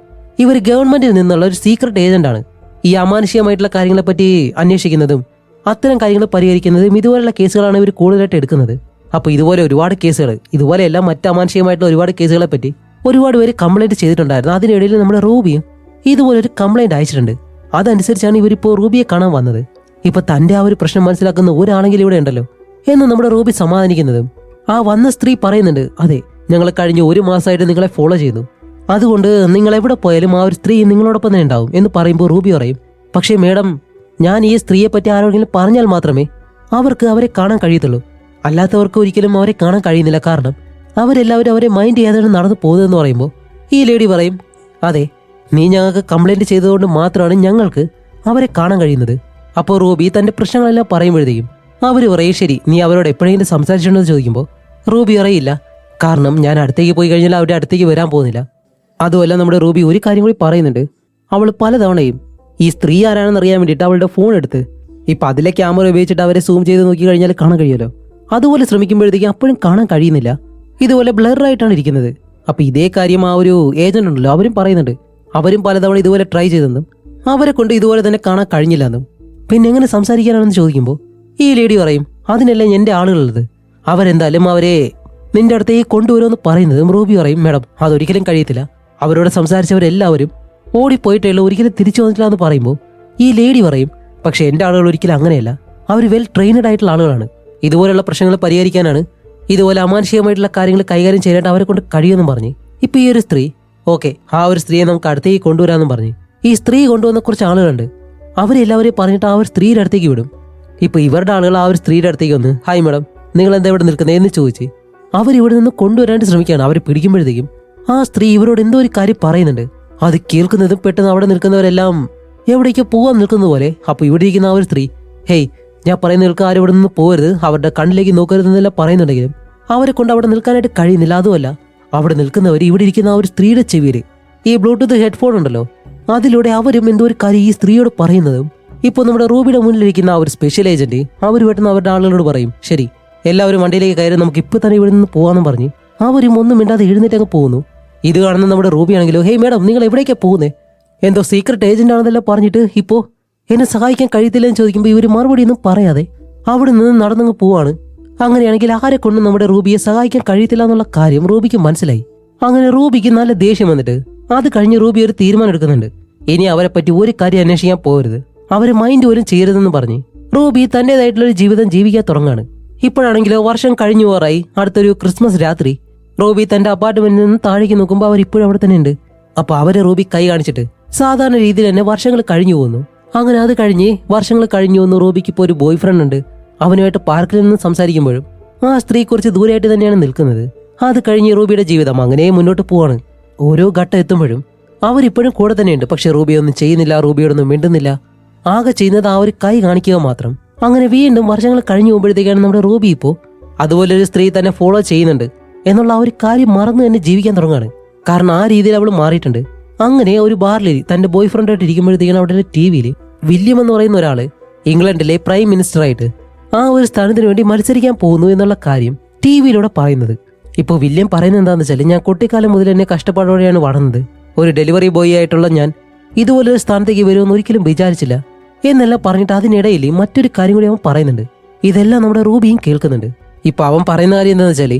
ഇവർ ഗവൺമെന്റിൽ നിന്നുള്ള ഒരു സീക്രട്ട് ഏജന്റാണ്. ഈ അമാനുഷികമായിട്ടുള്ള കാര്യങ്ങളെ പറ്റി അന്വേഷിക്കുന്നതും അത്തരം കാര്യങ്ങൾ പരിഹരിക്കുന്നതും ഇതുപോലുള്ള കേസുകളാണ് ഇവർ കൂടുതലായിട്ട് എടുക്കുന്നത്. അപ്പോൾ ഇതുപോലെ ഒരുപാട് കേസുകൾ, ഇതുപോലെയെല്ലാം മറ്റ് അമാനുഷികമായിട്ടുള്ള ഒരുപാട് കേസുകളെ പറ്റി ഒരുപാട് പേര് കംപ്ലൈന്റ് ചെയ്തിട്ടുണ്ടായിരുന്നു. അതിനിടയിൽ നമ്മുടെ റൂബിയും ഇതുപോലെ ഒരു കംപ്ലൈന്റ് അയച്ചിട്ടുണ്ട്. അതനുസരിച്ചാണ് ഇവരിപ്പോൾ റൂബിയെ കാണാൻ വന്നത്. ഇപ്പൊ തന്റെ ആ ഒരു പ്രശ്നം മനസ്സിലാക്കുന്ന ഒരാളെങ്കിലും ഇവിടെ ഉണ്ടല്ലോ എന്ന് നമ്മുടെ റൂബി സമാധാനിക്കുന്നതും ആ വന്ന സ്ത്രീ പറയുന്നുണ്ട്, അതെ, ഞങ്ങൾ കഴിഞ്ഞ 1 മാസമായിട്ട് നിങ്ങളെ ഫോളോ ചെയ്തു, അതുകൊണ്ട് നിങ്ങൾ എവിടെ പോയാലും ആ ഒരു സ്ത്രീ നിങ്ങളോടൊപ്പം തന്നെ ഉണ്ടാവും എന്ന് പറയുമ്പോൾ റൂബി പറയും, പക്ഷേ മേഡം, ഞാൻ ഈ സ്ത്രീയെ പറ്റി ആരോടെങ്കിലും പറഞ്ഞാൽ മാത്രമേ അവർക്ക് അവരെ കാണാൻ കഴിയത്തുള്ളൂ, അല്ലാത്തവർക്ക് ഒരിക്കലും അവരെ കാണാൻ കഴിയുന്നില്ല, കാരണം അവരെല്ലാവരും അവരെ മൈൻഡ് ചെയ്യാതെ നടന്നു പോകുന്നതെന്ന് പറയുമ്പോൾ ഈ ലേഡി പറയും, അതെ, നീ ഞങ്ങൾക്ക് കംപ്ലൈന്റ് ചെയ്തതുകൊണ്ട് മാത്രമാണ് ഞങ്ങൾക്ക് അവരെ കാണാൻ കഴിയുന്നത്. അപ്പോൾ റൂബി തന്റെ പ്രശ്നങ്ങളെല്ലാം പറയുമ്പോഴത്തേക്കും അവർ പറയും, ശരി, നീ അവരോട് എപ്പോഴെങ്കിലും സംസാരിച്ചിട്ടുണ്ടെന്ന് ചോദിക്കുമ്പോൾ റൂബി അറിയില്ല, കാരണം ഞാൻ അടുത്തേക്ക് പോയി കഴിഞ്ഞാൽ അവരുടെ അടുത്തേക്ക് വരാൻ പോകുന്നില്ല. അതുമല്ല നമ്മുടെ റൂബി ഒരു കാര്യം കൂടി പറയുന്നുണ്ട്, അവൾ പലതവണയും ഈ സ്ത്രീ ആരാണെന്ന് അറിയാൻ വേണ്ടിയിട്ട് അവളുടെ ഫോൺ എടുത്ത് ഇപ്പം അതിലെ ക്യാമറ ഉപയോഗിച്ചിട്ട് അവരെ സൂം ചെയ്ത് നോക്കി കഴിഞ്ഞാൽ കാണാൻ കഴിയുമല്ലോ, അതുപോലെ ശ്രമിക്കുമ്പോഴത്തേക്കും അപ്പോഴും കാണാൻ കഴിയുന്നില്ല, ഇതുപോലെ ബ്ലറായിട്ടാണ് ഇരിക്കുന്നത്. അപ്പം ഇതേ കാര്യം ആ ഒരു ഏജന്റ് ഉണ്ടല്ലോ അവരും പറയുന്നുണ്ട്, അവരും പലതവണ ഇതുപോലെ ട്രൈ ചെയ്തെന്നും അവരെ കൊണ്ട് ഇതുപോലെ തന്നെ കാണാൻ കഴിഞ്ഞില്ല എന്നും. പിന്നെ എങ്ങനെ സംസാരിക്കാനാണെന്ന് ചോദിക്കുമ്പോൾ ഈ ലേഡി പറയും, അതിനല്ലേ എൻ്റെ ആളുകളുള്ളത്, അവരെന്തായാലും അവരെ നിന്റെ അടുത്തേക്ക് കൊണ്ടുവരുമെന്ന് പറയുന്നതും റൂബി പറയും, മാഡം, അതൊരിക്കലും കഴിയത്തില്ല, അവരോട് സംസാരിച്ചവരെല്ലാവരും ഓടിപ്പോയിട്ടേ ഒരിക്കലും തിരിച്ചു വന്നിട്ടില്ല എന്ന് പറയുമ്പോൾ ഈ ലേഡി പറയും, പക്ഷെ എൻ്റെ ആളുകൾ ഒരിക്കലും അങ്ങനെയല്ല, അവർ വെൽ ട്രെയിനഡ് ആയിട്ടുള്ള ആളുകളാണ്, ഇതുപോലെയുള്ള പ്രശ്നങ്ങൾ പരിഹരിക്കാനാണ്, ഇതുപോലെ അമാനുഷികമായിട്ടുള്ള കാര്യങ്ങൾ കൈകാര്യം ചെയ്യാനായിട്ട് അവരെ കൊണ്ട് കഴിയുമെന്നും പറഞ്ഞ് ഇപ്പൊ ഈ ഒരു സ്ത്രീ, ഓക്കെ, ആ ഒരു സ്ത്രീയെ നമുക്ക് അടുത്തേക്ക് കൊണ്ടുവരാമെന്നും പറഞ്ഞ് ഈ സ്ത്രീ കൊണ്ടുവന്ന കുറച്ച് ആളുകളുണ്ട്, അവരെല്ലാവരെയും പറഞ്ഞിട്ട് ആ ഒരു സ്ത്രീയുടെ അടുത്തേക്ക് വിടും. ഇപ്പൊ ഇവരുടെ ആളുകൾ ആ ഒരു സ്ത്രീയുടെ അടുത്തേക്ക് വന്ന്, ഹായ് മാഡം, നിങ്ങൾ എന്താ ഇവിടെ നിൽക്കുന്നത് എന്ന് ചോദിച്ച് അവരിവിടെ നിന്ന് കൊണ്ടുവരാനായിട്ട് ശ്രമിക്കുകയാണ്. അവരെ പിടിക്കുമ്പോഴത്തേക്കും ആ സ്ത്രീ ഇവരോട് എന്തോ ഒരു കാര്യം പറയുന്നുണ്ട്. അത് കേൾക്കുന്നതും പെട്ടെന്ന് അവിടെ നിൽക്കുന്നവരെല്ലാം എവിടേക്കോ പോകാൻ നിൽക്കുന്ന പോലെ. അപ്പൊ ഇവിടെ ഇരിക്കുന്ന ആ ഒരു സ്ത്രീ, ഹേയ്, ഞാൻ പറയുന്ന നിൽക്കുക, ആരും ഇവിടെ നിന്ന് പോകരുത്, അവരുടെ കണ്ണിലേക്ക് നോക്കരുതെന്നെല്ലാം പറയുന്നുണ്ടെങ്കിലും അവരെ കൊണ്ട് അവിടെ നിൽക്കാനായിട്ട് കഴിയുന്നില്ല. അതുമല്ല, അവിടെ നിൽക്കുന്നവർ ഇവിടെ ഇരിക്കുന്ന ആ ഒരു സ്ത്രീയുടെ ചെവിയിൽ ഈ ബ്ലൂടൂത്ത് ഹെഡ്ഫോൺ ഉണ്ടല്ലോ, അതിലൂടെ അവരും എന്തോ ഒരു കാര്യം ഈ സ്ത്രീയോട് പറയുന്നതും ഇപ്പോൾ നമ്മുടെ റൂബിയുടെ മുന്നിലിരിക്കുന്ന ആ ഒരു സ്പെഷ്യൽ ഏജന്റ് അവർ പെട്ടെന്ന് അവരുടെ ആളുകളോട് പറയും, ശരി, എല്ലാവരും വണ്ടിയിലേക്ക് കയറി നമുക്ക് ഇപ്പൊ തന്നെ ഇവിടെ നിന്ന് പോകാമെന്ന് പറഞ്ഞ് അവരും ഒന്നും മിണ്ടാതെ എഴുന്നേറ്റങ്ങ് പോകുന്നു. ഇത് കാണുന്ന നമ്മുടെ റൂബി ആണെങ്കിലോ, ഹേയ് മാഡം, നിങ്ങൾ എവിടേക്കാ പോകുന്നേ, എന്തോ സീക്രട്ട് ഏജന്റ് ആണെന്നെല്ലാം പറഞ്ഞിട്ട് ഇപ്പോ എന്നെ സഹായിക്കാൻ കഴിയത്തില്ലെന്ന് ചോദിക്കുമ്പോൾ ഇവർ മറുപടി ഒന്നും പറയാതെ അവിടെ നിന്ന് നടന്നങ്ങ് പോവാണ്. അങ്ങനെയാണെങ്കിൽ ആരെ കൊണ്ടും നമ്മുടെ റൂബിയെ സഹായിക്കാൻ കഴിയത്തില്ല എന്നുള്ള കാര്യം റൂബിക്ക് മനസ്സിലായി. അങ്ങനെ റൂബിക്ക് നല്ല ദേഷ്യം വന്നിട്ട് അത് കഴിഞ്ഞ് റൂബി ഒരു തീരുമാനം എടുക്കുന്നുണ്ട്, ഇനി അവരെ പറ്റി ഒരു കാര്യം അന്വേഷിക്കാൻ പോകരുത്, അവരെ മൈൻഡ് പോലും ചെയ്യരുതെന്ന് പറഞ്ഞ് റൂബി തന്റേതായിട്ടുള്ളൊരു ജീവിതം ജീവിക്കാൻ തുടങ്ങാണ്. ഇപ്പോഴാണെങ്കിലോ വർഷം കഴിഞ്ഞു പോറായി. അടുത്തൊരു ക്രിസ്മസ് രാത്രി റൂബി തന്റെ അപ്പാർട്ട്മെന്റിൽ നിന്ന് താഴേക്ക് നോക്കുമ്പോൾ അവർ ഇപ്പോഴും അവിടെ തന്നെ ഉണ്ട്. അപ്പൊ അവരെ റൂബി കൈ കാണിച്ചിട്ട് സാധാരണ രീതിയിൽ തന്നെ വർഷങ്ങൾ കഴിഞ്ഞു പോകുന്നു. അങ്ങനെ അത് കഴിഞ്ഞ് വർഷങ്ങൾ കഴിഞ്ഞു വന്നു. റൂബിക്ക് ഇപ്പോൾ ഒരു ബോയ് ഫ്രണ്ട് ഉണ്ട്. അവനുമായിട്ട് പാർക്കിൽ നിന്ന് സംസാരിക്കുമ്പോഴും ആ സ്ത്രീ കുറച്ച് ദൂരെയായിട്ട് തന്നെയാണ് നിൽക്കുന്നത്. അത് കഴിഞ്ഞ് റൂബിയുടെ ജീവിതം അങ്ങനെ മുന്നോട്ട് പോവാണ്. ഓരോ ഘട്ടം എത്തുമ്പോഴും അവരിപ്പോഴും കൂടെ തന്നെയുണ്ട്. പക്ഷെ റൂബി ഒന്നും ചെയ്യുന്നില്ല, റൂബിയോടൊന്നും മിണ്ടുന്നില്ല. ആകെ ചെയ്യുന്നത് ആ ഒരു കൈ കാണിക്കുക മാത്രം. അങ്ങനെ വീണ്ടും വർഷങ്ങൾ കഴിഞ്ഞു പോകുമ്പോഴത്തേക്കാണ് നമ്മുടെ റൂബി ഇപ്പോൾ അതുപോലെ ഒരു സ്ത്രീ തന്നെ ഫോളോ ചെയ്യുന്നുണ്ട് എന്നുള്ള ആ ഒരു കാര്യം മറന്നു തന്നെ ജീവിക്കാൻ തുടങ്ങാണ്. കാരണം ആ രീതിയിൽ അവൾ മാറിയിട്ടുണ്ട്. അങ്ങനെ ഒരു ബാറിൽ തന്റെ ബോയ് ഫ്രണ്ടായിട്ട് ഇരിക്കുമ്പോഴത്തേക്കാണ് അവിടെ ടിവിയിൽ വില്യം എന്ന് പറയുന്ന ഒരാള് ഇംഗ്ലണ്ടിലെ പ്രൈം മിനിസ്റ്റർ ആയിട്ട് ആ ഒരു സ്ഥാനത്തിന് വേണ്ടി മത്സരിക്കാൻ പോകുന്നു എന്നുള്ള കാര്യം ടിവിയിലൂടെ പറയുന്നത്. ഇപ്പോൾ വില്യം പറയുന്നത് എന്താണെന്ന് വെച്ചാൽ, ഞാൻ കുട്ടിക്കാലം മുതൽ എന്നെ കഷ്ടപ്പാടോടെയാണ് വളർന്നത്. ഒരു ഡെലിവറി ബോയ് ആയിട്ടുള്ള ഞാൻ ഇതുപോലൊരു സ്ഥാനത്തേക്ക് വരുമെന്ന് ഒരിക്കലും വിചാരിച്ചില്ല എന്നെല്ലാം പറഞ്ഞിട്ട് അതിനിടയിൽ മറ്റൊരു കാര്യം കൂടി അവൻ പറയുന്നുണ്ട്. ഇതെല്ലാം നമ്മുടെ റൂബിയും കേൾക്കുന്നുണ്ട്. ഇപ്പൊ അവൻ പറയുന്ന കാര്യം എന്താണെന്ന് വെച്ചാല്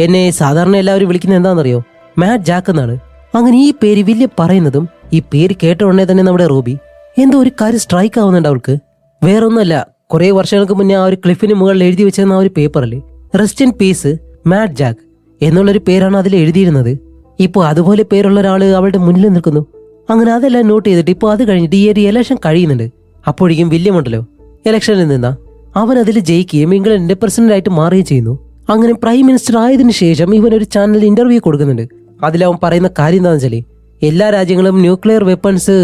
എന്നെ സാധാരണ എല്ലാവരും വിളിക്കുന്നത് എന്താണെന്നറിയോ, മാറ്റ് ജാക്ക് എന്നാണ്. അങ്ങനെ ഈ പേര് വില്യം പറയുന്നതും ഈ പേര് കേട്ട ഉടനെ തന്നെ നമ്മുടെ റൂബി എന്തോ ഒരു കാര്യം സ്ട്രൈക്ക് ആവുന്നുണ്ട് അവൾക്ക്. വേറൊന്നുമല്ല, കുറെ വർഷങ്ങൾക്ക് മുന്നേ ആ ഒരു ക്ലിഫിന് മുകളിൽ എഴുതി വെച്ചിരുന്ന ആ ഒരു പേപ്പറിൽ rest in peace Matt Jack എന്നുള്ളൊരു പേരാണ് അതിൽ എഴുതിയിരുന്നത്. ഇപ്പോൾ അതുപോലെ പേരുള്ള ഒരാള് അവളുടെ മുന്നിൽ നിൽക്കുന്നു. അങ്ങനെ അതെല്ലാം നോട്ട് ചെയ്തിട്ട് ഇപ്പോൾ അത് കഴിഞ്ഞിട്ട് ഈ ഒരു ഇലക്ഷൻ കഴിയുന്നുണ്ട്. അപ്പോഴേക്കും വില്യം ഉണ്ടല്ലോ ഇലക്ഷനിൽ നിന്നാ അവൻ അതിൽ ജയിക്കുകയും ഇംഗ്ലണ്ടിന്റെ പ്രസിഡന്റ് ആയിട്ട് മാറുകയും ചെയ്യുന്നു. അങ്ങനെ പ്രൈം മിനിസ്റ്റർ ആയതിനു ശേഷം ഇവൻ ഒരു ചാനലിൽ ഇന്റർവ്യൂ കൊടുക്കുന്നുണ്ട്. അതിലവൻ പറയുന്ന കാര്യം എന്താണെന്ന് വെച്ചാൽ എല്ലാ രാജ്യങ്ങളും ന്യൂക്ലിയർ വെപ്പൺസ്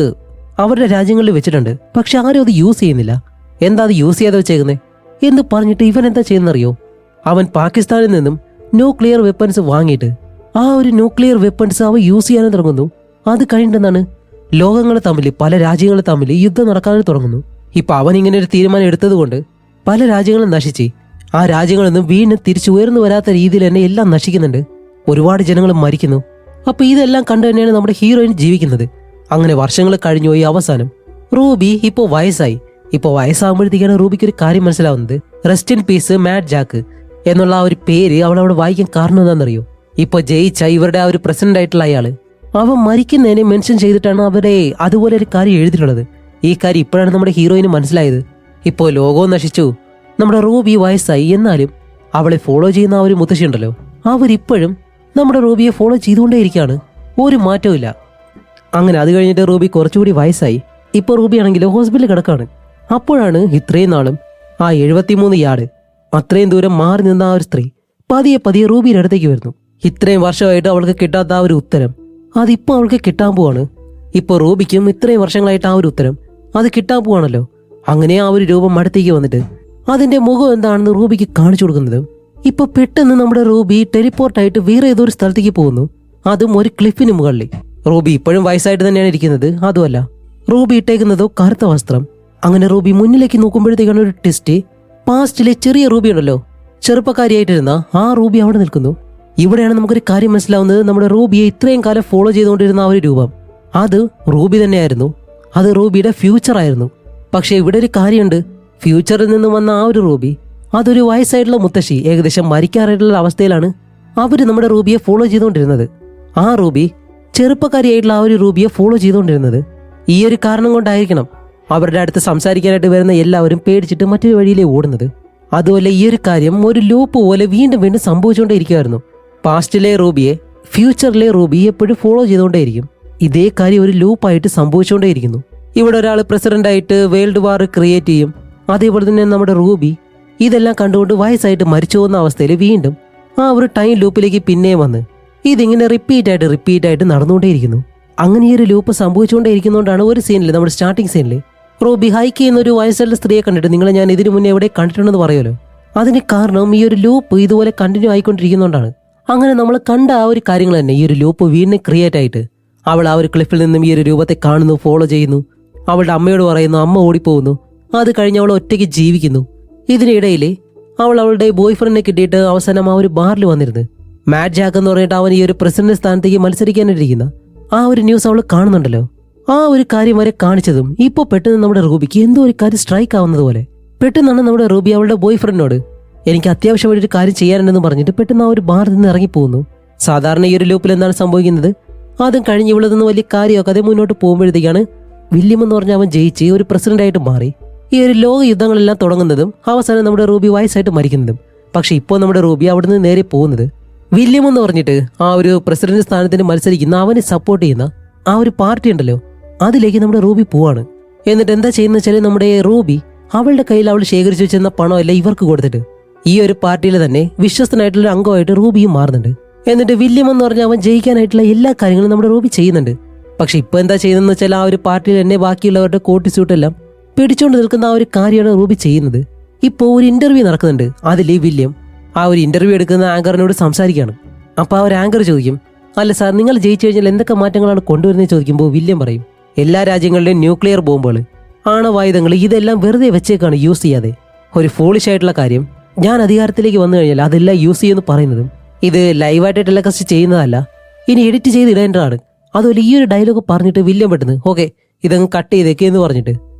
അവരുടെ രാജ്യങ്ങളിൽ വെച്ചിട്ടുണ്ട്, പക്ഷെ ആരും അത് യൂസ് ചെയ്യുന്നില്ല. എന്താ അത് യൂസ് ചെയ്യാതെ വെച്ചേക്കുന്നത് എന്ന് പറഞ്ഞിട്ട് ഇവൻ എന്താ ചെയ്യുന്നറിയോ, അവൻ പാകിസ്ഥാനിൽ നിന്നും ന്യൂക്ലിയർ വെപ്പൺസ് വാങ്ങിയിട്ട് ആ ഒരു ന്യൂക്ലിയർ വെപ്പൺസ് അവ യൂസ് ചെയ്യാനും തുടങ്ങുന്നു. അത് കഴിഞ്ഞിട്ടെന്താണ് ലോകങ്ങൾ തമ്മിൽ പല രാജ്യങ്ങൾ തമ്മിൽ യുദ്ധം നടക്കാനും തുടങ്ങുന്നു. ഇപ്പൊ അവൻ ഇങ്ങനെ ഒരു തീരുമാനം എടുത്തത് കൊണ്ട് പല രാജ്യങ്ങളും നശിച്ച് ആ രാജ്യങ്ങളൊന്നും വീണ്ടും തിരിച്ചു ഉയർന്നു വരാത്ത രീതിയിൽ തന്നെ എല്ലാം നശിക്കുന്നുണ്ട്. ഒരുപാട് ജനങ്ങൾ മരിക്കുന്നു. അപ്പൊ ഇതെല്ലാം കണ്ടു തന്നെയാണ് നമ്മുടെ ഹീറോയിൻ ജീവിക്കുന്നത്. അങ്ങനെ വർഷങ്ങൾ കഴിഞ്ഞുപോയി അവസാനം റൂബി ഇപ്പോൾ വയസ്സായി. ഇപ്പോൾ വയസ്സാകുമ്പോഴത്തേക്കാണ് റൂബിക്ക് ഒരു കാര്യം മനസ്സിലാവുന്നത്. Rest in peace Matt Jack എന്നുള്ള ആ ഒരു പേര് അവൾ അവിടെ വായിക്കാൻ കാരണം എന്താണെന്നറിയോ, ഇപ്പൊ ജയിച്ച ഇവരുടെ ആ ഒരു പ്രസിഡന്റ് ആയിട്ടുള്ള അയാള് അവൻ മരിക്കുന്നതിനെ മെൻഷൻ ചെയ്തിട്ടാണ് അവരെ അതുപോലെ ഒരു കാര്യം എഴുതിയിട്ടുള്ളത്. ഈ കാര്യം ഇപ്പോഴാണ് നമ്മുടെ ഹീറോയിന് മനസ്സിലായത്. ഇപ്പോൾ ലോകവും നശിച്ചു, നമ്മുടെ റൂബി വയസ്സായി, എന്നാലും അവളെ ഫോളോ ചെയ്യുന്ന ആ ഒരു മുത്തശ്ശി ഉണ്ടല്ലോ അവരിപ്പോഴും നമ്മുടെ റൂബിയെ ഫോളോ ചെയ്തുകൊണ്ടേയിരിക്കുകയാണ്, ഒരു മാറ്റവും ഇല്ല. അങ്ങനെ അത് കഴിഞ്ഞിട്ട് റൂബി കുറച്ചുകൂടി വയസ്സായി. ഇപ്പോൾ റൂബി ആണെങ്കിൽ ഹോസ്പിറ്റലിൽ കിടക്കാണ്. അപ്പോഴാണ് ഇത്രയും നാളും ആ 73 യാർഡ് അത്രയും ദൂരം മാറി നിന്ന ആ ഒരു സ്ത്രീ പതിയെ പതിയെ റൂബിയുടെ അടുത്തേക്ക് വരുന്നു. ഇത്രയും വർഷമായിട്ട് അവൾക്ക് കിട്ടാത്ത ആ ഒരു ഉത്തരം അതിപ്പോൾ അവൾക്ക് കിട്ടാൻ പോവാണ്. ഇപ്പോൾ റൂബിക്കും ഇത്രയും വർഷങ്ങളായിട്ട് ആ ഒരു ഉത്തരം അത് കിട്ടാൻ പോവാണല്ലോ. അങ്ങനെ ആ ഒരു രൂപം അടുത്തേക്ക് വന്നിട്ട് അതിന്റെ മുഖം എന്താണെന്ന് റൂബിക്ക് കാണിച്ചു കൊടുക്കുന്നത്. ഇപ്പൊ പെട്ടെന്ന് നമ്മുടെ റൂബി ടെലിപ്പോർട്ടായിട്ട് വേറെ ഏതോ ഒരു സ്ഥലത്തേക്ക് പോകുന്നു, അതും ഒരു ക്ലിഫിന് മുകളിൽ. റൂബി ഇപ്പോഴും വയസ്സായിട്ട് തന്നെയാണ് ഇരിക്കുന്നത്. അതുമല്ല, റൂബി ഇട്ടേക്കുന്നതോ കറുത്ത വസ്ത്രം. അങ്ങനെ റൂബി മുന്നിലേക്ക് നോക്കുമ്പോഴത്തേക്കാണ് ഒരു ട്വിസ്റ്റ്. പാസ്റ്റിലെ ചെറിയ റൂബി ഉണ്ടല്ലോ, ചെറുപ്പക്കാരിയായിട്ടിരുന്ന ആ റൂബി അവിടെ നിൽക്കുന്നു. ഇവിടെയാണ് നമുക്കൊരു കാര്യം മനസ്സിലാവുന്നത്, നമ്മുടെ റൂബിയെ ഇത്രയും കാലം ഫോളോ ചെയ്തുകൊണ്ടിരുന്ന ആ ഒരു രൂപം അത് റൂബി തന്നെയായിരുന്നു. അത് റൂബിയുടെ ഫ്യൂച്ചർ ആയിരുന്നു. പക്ഷെ ഇവിടെ ഒരു കാര്യമുണ്ട്, ഫ്യൂച്ചറിൽ നിന്ന് വന്ന ആ ഒരു റൂബി അതൊരു വയസ്സായിട്ടുള്ള മുത്തശ്ശി, ഏകദേശം മരിക്കാറായിട്ടുള്ള അവസ്ഥയിലാണ് അവര് നമ്മുടെ റൂബിയെ ഫോളോ ചെയ്തുകൊണ്ടിരുന്നത്. ആ റൂബി ചെറുപ്പക്കാരിയായിട്ടുള്ള ആ ഒരു റൂബിയെ ഫോളോ ചെയ്തുകൊണ്ടിരുന്നത്. ഈ ഒരു കാരണം കൊണ്ടായിരിക്കണം അവരുടെ അടുത്ത് സംസാരിക്കാനായിട്ട് വരുന്ന എല്ലാവരും പേടിച്ചിട്ട് മറ്റൊരു വഴിയിലേ ഓടുന്നത്. അതുപോലെ ഈ ഒരു കാര്യം ഒരു ലൂപ്പ് പോലെ വീണ്ടും വീണ്ടും സംഭവിച്ചുകൊണ്ടേയിരിക്കുമായിരുന്നു. പാസ്റ്റിലെ റൂബിയെ ഫ്യൂച്ചറിലെ റൂബി എപ്പോഴും ഫോളോ ചെയ്തുകൊണ്ടേയിരിക്കും. ഇതേ കാര്യം ഒരു ലൂപ്പായിട്ട് സംഭവിച്ചുകൊണ്ടേയിരിക്കുന്നു. ഇവിടെ ഒരാൾ പ്രസിഡന്റായിട്ട് വേൾഡ് വാർ ക്രിയേറ്റ് ചെയ്യും, അതേപോലെ തന്നെ നമ്മുടെ റൂബി ഇതെല്ലാം കണ്ടുകൊണ്ട് വയസ്സായിട്ട് മരിച്ചു പോകുന്ന അവസ്ഥയിൽ വീണ്ടും ആ ഒരു ടൈം ലൂപ്പിലേക്ക് പിന്നെ വന്ന് ഇതിങ്ങനെ റിപ്പീറ്റായിട്ട് നടന്നുകൊണ്ടേയിരിക്കുന്നു. അങ്ങനെ ഈ ഒരു ലൂപ്പ് സംഭവിച്ചുകൊണ്ടേയിരിക്കുന്നതുകൊണ്ടാണ് ഒരു സീനിൽ, നമ്മുടെ സ്റ്റാർട്ടിംഗ് സീനിൽ റൂബി ഹൈക്ക് ചെയ്യുന്ന ഒരു വയസ്സുള്ള സ്ത്രീയെ കണ്ടിട്ട് നിങ്ങളെ ഞാൻ ഇതിനു മുന്നേ എവിടെ കണ്ടിട്ടുണ്ടെന്ന് പറയുമല്ലോ. അതിന് കാരണം ഈ ഒരു ലൂപ്പ് ഇതുപോലെ കണ്ടിന്യൂ ആയിക്കൊണ്ടിരിക്കുന്നതുകൊണ്ടാണ്. അങ്ങനെ നമ്മൾ കണ്ട ആ ഒരു കാര്യങ്ങൾ തന്നെ ഈ ഒരു ലൂപ്പ് വീണ്ടും ക്രിയേറ്റ് ആയിട്ട് അവൾ ആ ഒരു ക്ലിഫിൽ നിന്നും ഈ ഒരു രൂപത്തെ കാണുന്നു, ഫോളോ ചെയ്യുന്നു, അവളുടെ അമ്മയോട് പറയുന്നു, അമ്മ ഓടിപ്പോകുന്നു. അത് കഴിഞ്ഞ് അവൾ ഒറ്റയ്ക്ക് ജീവിക്കുന്നു. ഇതിനിടയിൽ അവൾ അവളുടെ ബോയ് ഫ്രണ്ടിനെ കിട്ടിയിട്ട് അവസാനം ആ ഒരു ബാറിൽ വന്നിരുന്നു. മാറ്റ് ജാക്ക് എന്ന് പറഞ്ഞിട്ട് അവൻ ഈ ഒരു പ്രസിഡന്റ് സ്ഥാനത്തേക്ക് മത്സരിക്കാനിരിക്കുന്ന ആ ഒരു ന്യൂസ് അവൾ കാണുന്നുണ്ടല്ലോ. ആ ഒരു കാര്യം വരെ കാണിച്ചതും ഇപ്പോൾ പെട്ടെന്ന് നമ്മുടെ റൂബിക്ക് എന്തോ ഒരു കാര്യം സ്ട്രൈക്ക് ആവുന്നത് പോലെ പെട്ടെന്നാണ് നമ്മുടെ റൂബി അവളുടെ ബോയ് ഫ്രണ്ടിനോട് എനിക്ക് അത്യാവശ്യമായിട്ട് ഒരു കാര്യം ചെയ്യാനുണ്ടെന്ന് പറഞ്ഞിട്ട് പെട്ടെന്ന് ആ ഒരു ബാറിൽ നിന്ന് ഇറങ്ങിപ്പോകുന്നു. സാധാരണ ഈ ഒരു ലൂപ്പിൽ എന്താണ് സംഭവിക്കുന്നത്, അതും കഴിഞ്ഞ് ഇവിടെ നിന്ന് വലിയ കാര്യമൊക്കെ അതേ മുന്നോട്ട് പോകുമ്പോഴത്തേക്കാണ് വില്യം എന്ന് പറഞ്ഞാൽ അവൻ ജയിച്ച് ഒരു പ്രസിഡന്റായിട്ട് മാറി ഈ ഒരു ലോക യുദ്ധങ്ങളെല്ലാം തുടങ്ങുന്നതും അവസാനം നമ്മുടെ റൂബി വയസ്സായിട്ട് മരിക്കുന്നതും. പക്ഷെ ഇപ്പോൾ നമ്മുടെ റൂബി അവിടുന്ന് നേരെ പോകുന്നത് വില്യം എന്ന് പറഞ്ഞിട്ട് ആ ഒരു പ്രസിഡന്റ് സ്ഥാനത്തിന് മത്സരിക്കുന്ന അവനെ സപ്പോർട്ട് ചെയ്യുന്ന ആ ഒരു പാർട്ടി ഉണ്ടല്ലോ അതിലേക്ക് നമ്മുടെ റൂബി പോവാണ്. എന്നിട്ട് എന്താ ചെയ്യുന്ന വെച്ചാൽ നമ്മുടെ റൂബി അവളുടെ കയ്യിൽ അവൾ ശേഖരിച്ചു വെച്ചിരുന്ന പണമെല്ലാം ഇവർക്ക് കൊടുത്തിട്ട് ഈ ഒരു പാർട്ടിയിൽ തന്നെ വിശ്വസ്തനായിട്ടുള്ള ഒരു അംഗമായിട്ട് റൂബിയും മാറുന്നുണ്ട്. എന്നിട്ട് വില്യം എന്ന് പറഞ്ഞാൽ അവൻ ജയിക്കാനായിട്ടുള്ള എല്ലാ കാര്യങ്ങളും നമ്മുടെ റൂബി ചെയ്യുന്നുണ്ട്. പക്ഷെ ഇപ്പൊ എന്താ ചെയ്യുന്നതെന്ന് വെച്ചാൽ ആ ഒരു പാർട്ടിയിൽ തന്നെ ബാക്കിയുള്ളവരുടെ കോട്ട് സ്യൂട്ടെല്ലാം പിടിച്ചുകൊണ്ട് നിൽക്കുന്ന ആ ഒരു കാര്യമാണ് റൂബി ചെയ്യുന്നത്. ഇപ്പോൾ ഒരു ഇന്റർവ്യൂ നടക്കുന്നുണ്ട്. അതിൽ വില്യം ആ ഒരു ഇന്റർവ്യൂ എടുക്കുന്ന ആങ്കറിനോട് സംസാരിക്കുകയാണ്. അപ്പൊ ആ ഒരു ആങ്കർ ചോദിക്കും, അല്ല സാർ, നിങ്ങൾ ജയിച്ചു കഴിഞ്ഞാൽ എന്തൊക്കെ മാറ്റങ്ങളാണ് കൊണ്ടുവരുന്നത് ചോദിക്കുമ്പോൾ വില്യം പറയും, എല്ലാ രാജ്യങ്ങളുടെയും ന്യൂക്ലിയർ ബോംബുകൾ, ആണവായുധങ്ങൾ ഇതെല്ലാം വെറുതെ വെച്ചേക്കാണ്, യൂസ് ചെയ്യാതെ. ഒരു ഫോളിഷ് ആയിട്ടുള്ള കാര്യം, ഞാൻ അധികാരത്തിലേക്ക് വന്നു കഴിഞ്ഞാൽ അതെല്ലാം യൂസ് ചെയ്യുമെന്ന് പറയുന്നതും ഇത് ലൈവായിട്ട് ടെലികാസ്റ്റ് ചെയ്യുന്നതല്ല, ഇനി എഡിറ്റ് ചെയ്ത് ഇടേണ്ടതാണ്. അതുപോലെ ഈ ഒരു ഡയലോഗ് പറഞ്ഞിട്ട് വില്യം പെട്ടെന്ന് ഓക്കെ ഇതങ്ങ് കട്ട് ചെയ്തേക്ക് എന്ന് പറഞ്ഞിട്ട്